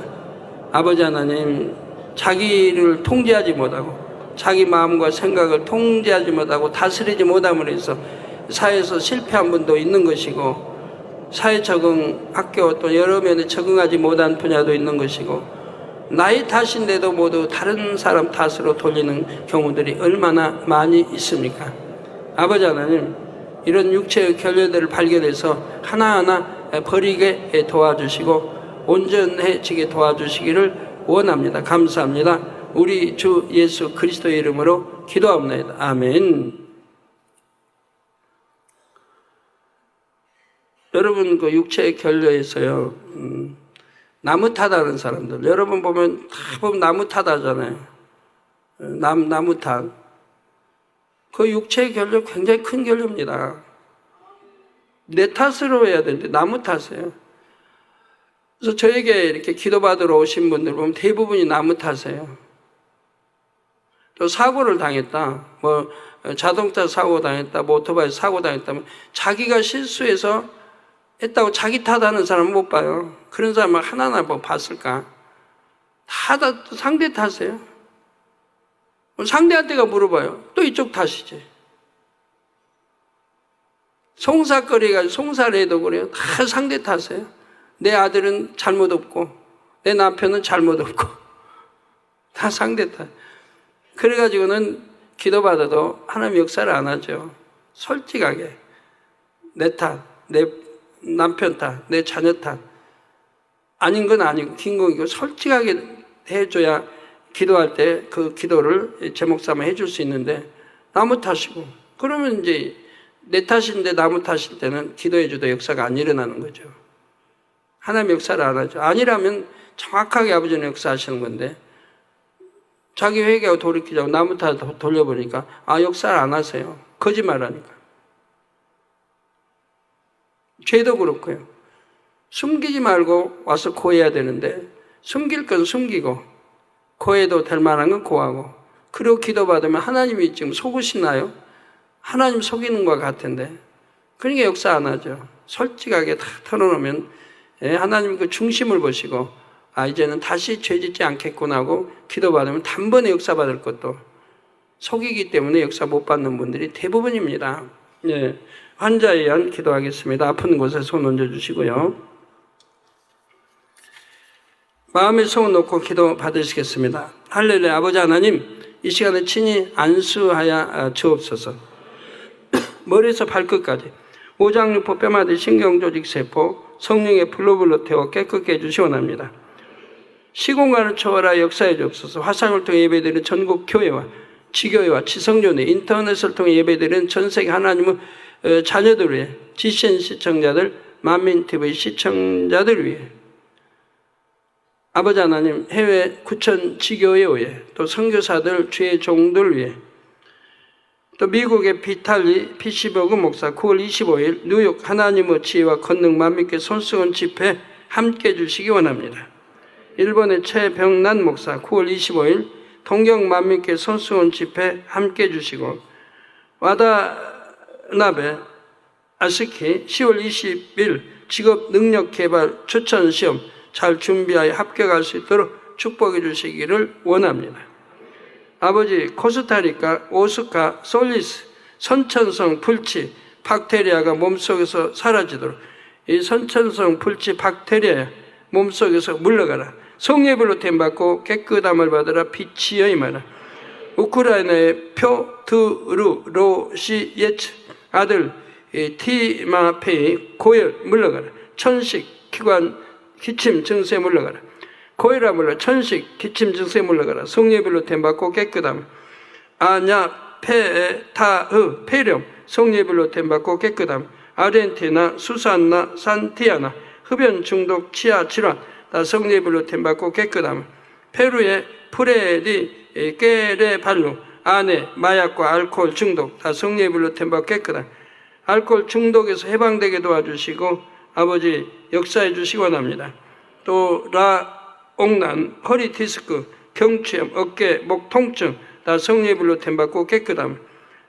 S2: 아버지 하나님, 자기를 통제하지 못하고 자기 마음과 생각을 통제하지 못하고 다스리지 못함으로 해서 사회에서 실패한 분도 있는 것이고 사회 적응, 학교 또 여러 면에 적응하지 못한 분야도 있는 것이고 나의 탓인데도 모두 다른 사람 탓으로 돌리는 경우들이 얼마나 많이 있습니까? 아버지 하나님, 이런 육체의 결례들을 발견해서 하나하나 버리게 도와주시고 온전해지게 도와주시기를 원합니다. 감사합니다. 우리 주 예수 그리스도의 이름으로 기도합니다. 아멘. 여러분 그 육체의 결례에서요 나무 탓하는 사람들 여러분 보면 다 보면 나무 탓하잖아요. 나무 탓. 그 육체의 결례 굉장히 큰 결례입니다. 내 탓으로 해야 되는데 나무 탓이에요. 그래서 저에게 이렇게 기도받으러 오신 분들 보면 대부분이 나무 탓이에요. 또 사고를 당했다, 뭐 자동차 사고 당했다, 뭐 오토바이 사고 당했다면 자기가 실수해서 했다고 자기 탓하는 사람은 못 봐요. 그런 사람을 하나하나 뭐 봤을까? 다 상대 탓이에요. 상대한테가 물어봐요. 또 이쪽 탓이지. 송사거리가 송사를 해도 그래요. 다 상대 탓이에요. 내 아들은 잘못 없고 내 남편은 잘못 없고 다 상대 탓. 그래가지고는 기도받아도 하나님 역사를 안 하죠. 솔직하게 내 탓, 내 남편 탓, 내 자녀 탓 아닌 건 아니고 긴 건이고 솔직하게 해줘야 기도할 때 그 기도를 제목 삼아 해줄 수 있는데 나무 탓이고 그러면 이제 내 탓인데 나무 탓일 때는 기도해줘도 역사가 안 일어나는 거죠. 하나님 역사를 안 하죠. 아니라면 정확하게 아버지는 역사하시는 건데 자기 회개하고 돌이키자고 나무 다 돌려보니까 역사를 안 하세요. 거짓말하니까. 죄도 그렇고요. 숨기지 말고 와서 고해야 되는데 숨길 건 숨기고 고해도 될 만한 건 고하고 그리고 기도받으면 하나님이 지금 속으시나요? 하나님 속이는 것 같은데 그러니까 역사 안 하죠. 솔직하게 다 털어놓으면 하나님 그 중심을 보시고 이제는 다시 죄짓지 않겠구나 하고 기도받으면 단번에 역사 받을 것도 속이기 때문에 역사 못 받는 분들이 대부분입니다. 환자에 의한 기도하겠습니다. 아픈 곳에 손 얹어주시고요. 마음에 손 놓고 기도 받으시겠습니다. 할렐루야. 아버지 하나님, 이 시간에 친히 안수하여 주옵소서. 머리에서 발끝까지 오장육부 뼈마디 신경조직세포 성령의 불로 태워 깨끗게 해주시원합니다. 시공간을 초월하여 역사해 주옵소서. 화상을 통해 예배드리는 전국 교회와 지교회와 지성전회 인터넷을 통해 예배드리는 전세계 하나님의 자녀들 위해 GCN 시청자들 만민TV 시청자들 위해 아버지 하나님 해외 구천 지교회 위해 또 선교사들 주의 종들 위해 또 미국의 비탈리 피시버그 목사 9월 25일 뉴욕 하나님의 지혜와 권능 만민께 손수건 집회 함께 해주시기 원합니다. 일본의 최병난 목사 9월 25일 동경 만민께 손수건 집회 함께 해주시고 와다나베 아스키 10월 20일 직업 능력 개발 추천 시험 잘 준비하여 합격할 수 있도록 축복해 주시기를 원합니다. 아버지 코스타리카 오스카 솔리스 선천성 불치 박테리아가 몸속에서 사라지도록 이 선천성 불치 박테리아 몸속에서 물러가라. 성례별로 됨받고 깨끗함을 받으라. 빛이여 임하라. 우크라이나의 표드루로시예츠 아들 티마페이 고열 물러가라. 천식 기관 기침 증세 물러가라. 고혈압 물러 천식 기침 증세 물러가라. 성례별로 됨받고 깨끗함 아냐 페타흐 폐렴 성례별로 됨받고 깨끗함 아르헨티나 수산나 산티아나 흡연 중독 치아 질환 다 성례별로 됨받고 깨끗함 페루의 프레디 깨레발루 아내 마약과 알코올 중독 다 성례별로 됨받고 깨끗함 알코올 중독에서 해방되게 도와주시고 아버지 역사해 주시기 원합니다. 또 라옥난, 허리 디스크, 경추염, 어깨, 목 통증 다 성례별로 됨받고 깨끗함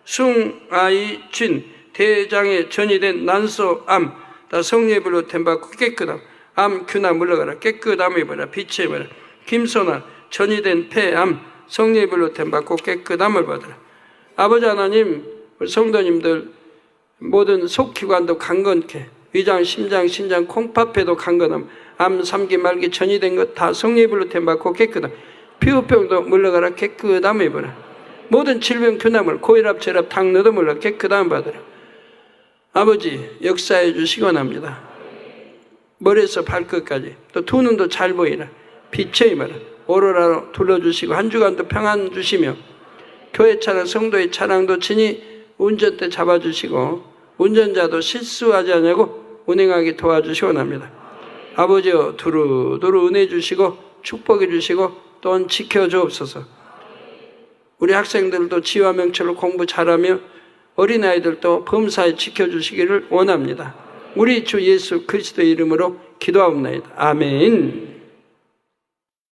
S2: 숭아이쥔, 대장에 전이된 난소암 다 성례별로 됨받고 깨끗함 암균아 물러가라. 깨끗함을 입어라. 빛에 입어라. 김소나 전이된 폐암 성례별로 됨받고 깨끗함을 받으라. 아버지 하나님 성도님들 모든 속기관도 강건케 위장, 심장, 신장, 콩팥폐도 강건함 암, 삼기, 말기, 전이된 것 다 성례별로 됨받고 깨끗함 피부병도 물러가라. 깨끗함을 입어라. 모든 질병 균함을 고혈압, 혈압, 당뇨도 물러 깨끗함을 받으라. 아버지 역사해 주시기 원합니다. 머리에서 발끝까지 또 두 눈도 잘 보이라. 빛에 임하라. 오로라로 둘러주시고 한 주간도 평안 주시며 교회 차량, 성도의 차량도 친히 운전대 잡아주시고 운전자도 실수하지 않냐고 운행하게 도와주시기 원합니다. 아버지여 두루두루 은혜 주시고 축복해 주시고 또한 지켜주옵소서. 우리 학생들도 지와 명철로 공부 잘하며 어린아이들도 범사에 지켜주시기를 원합니다. 우리 주 예수 그리스도의 이름으로 기도하옵나이다. 아멘.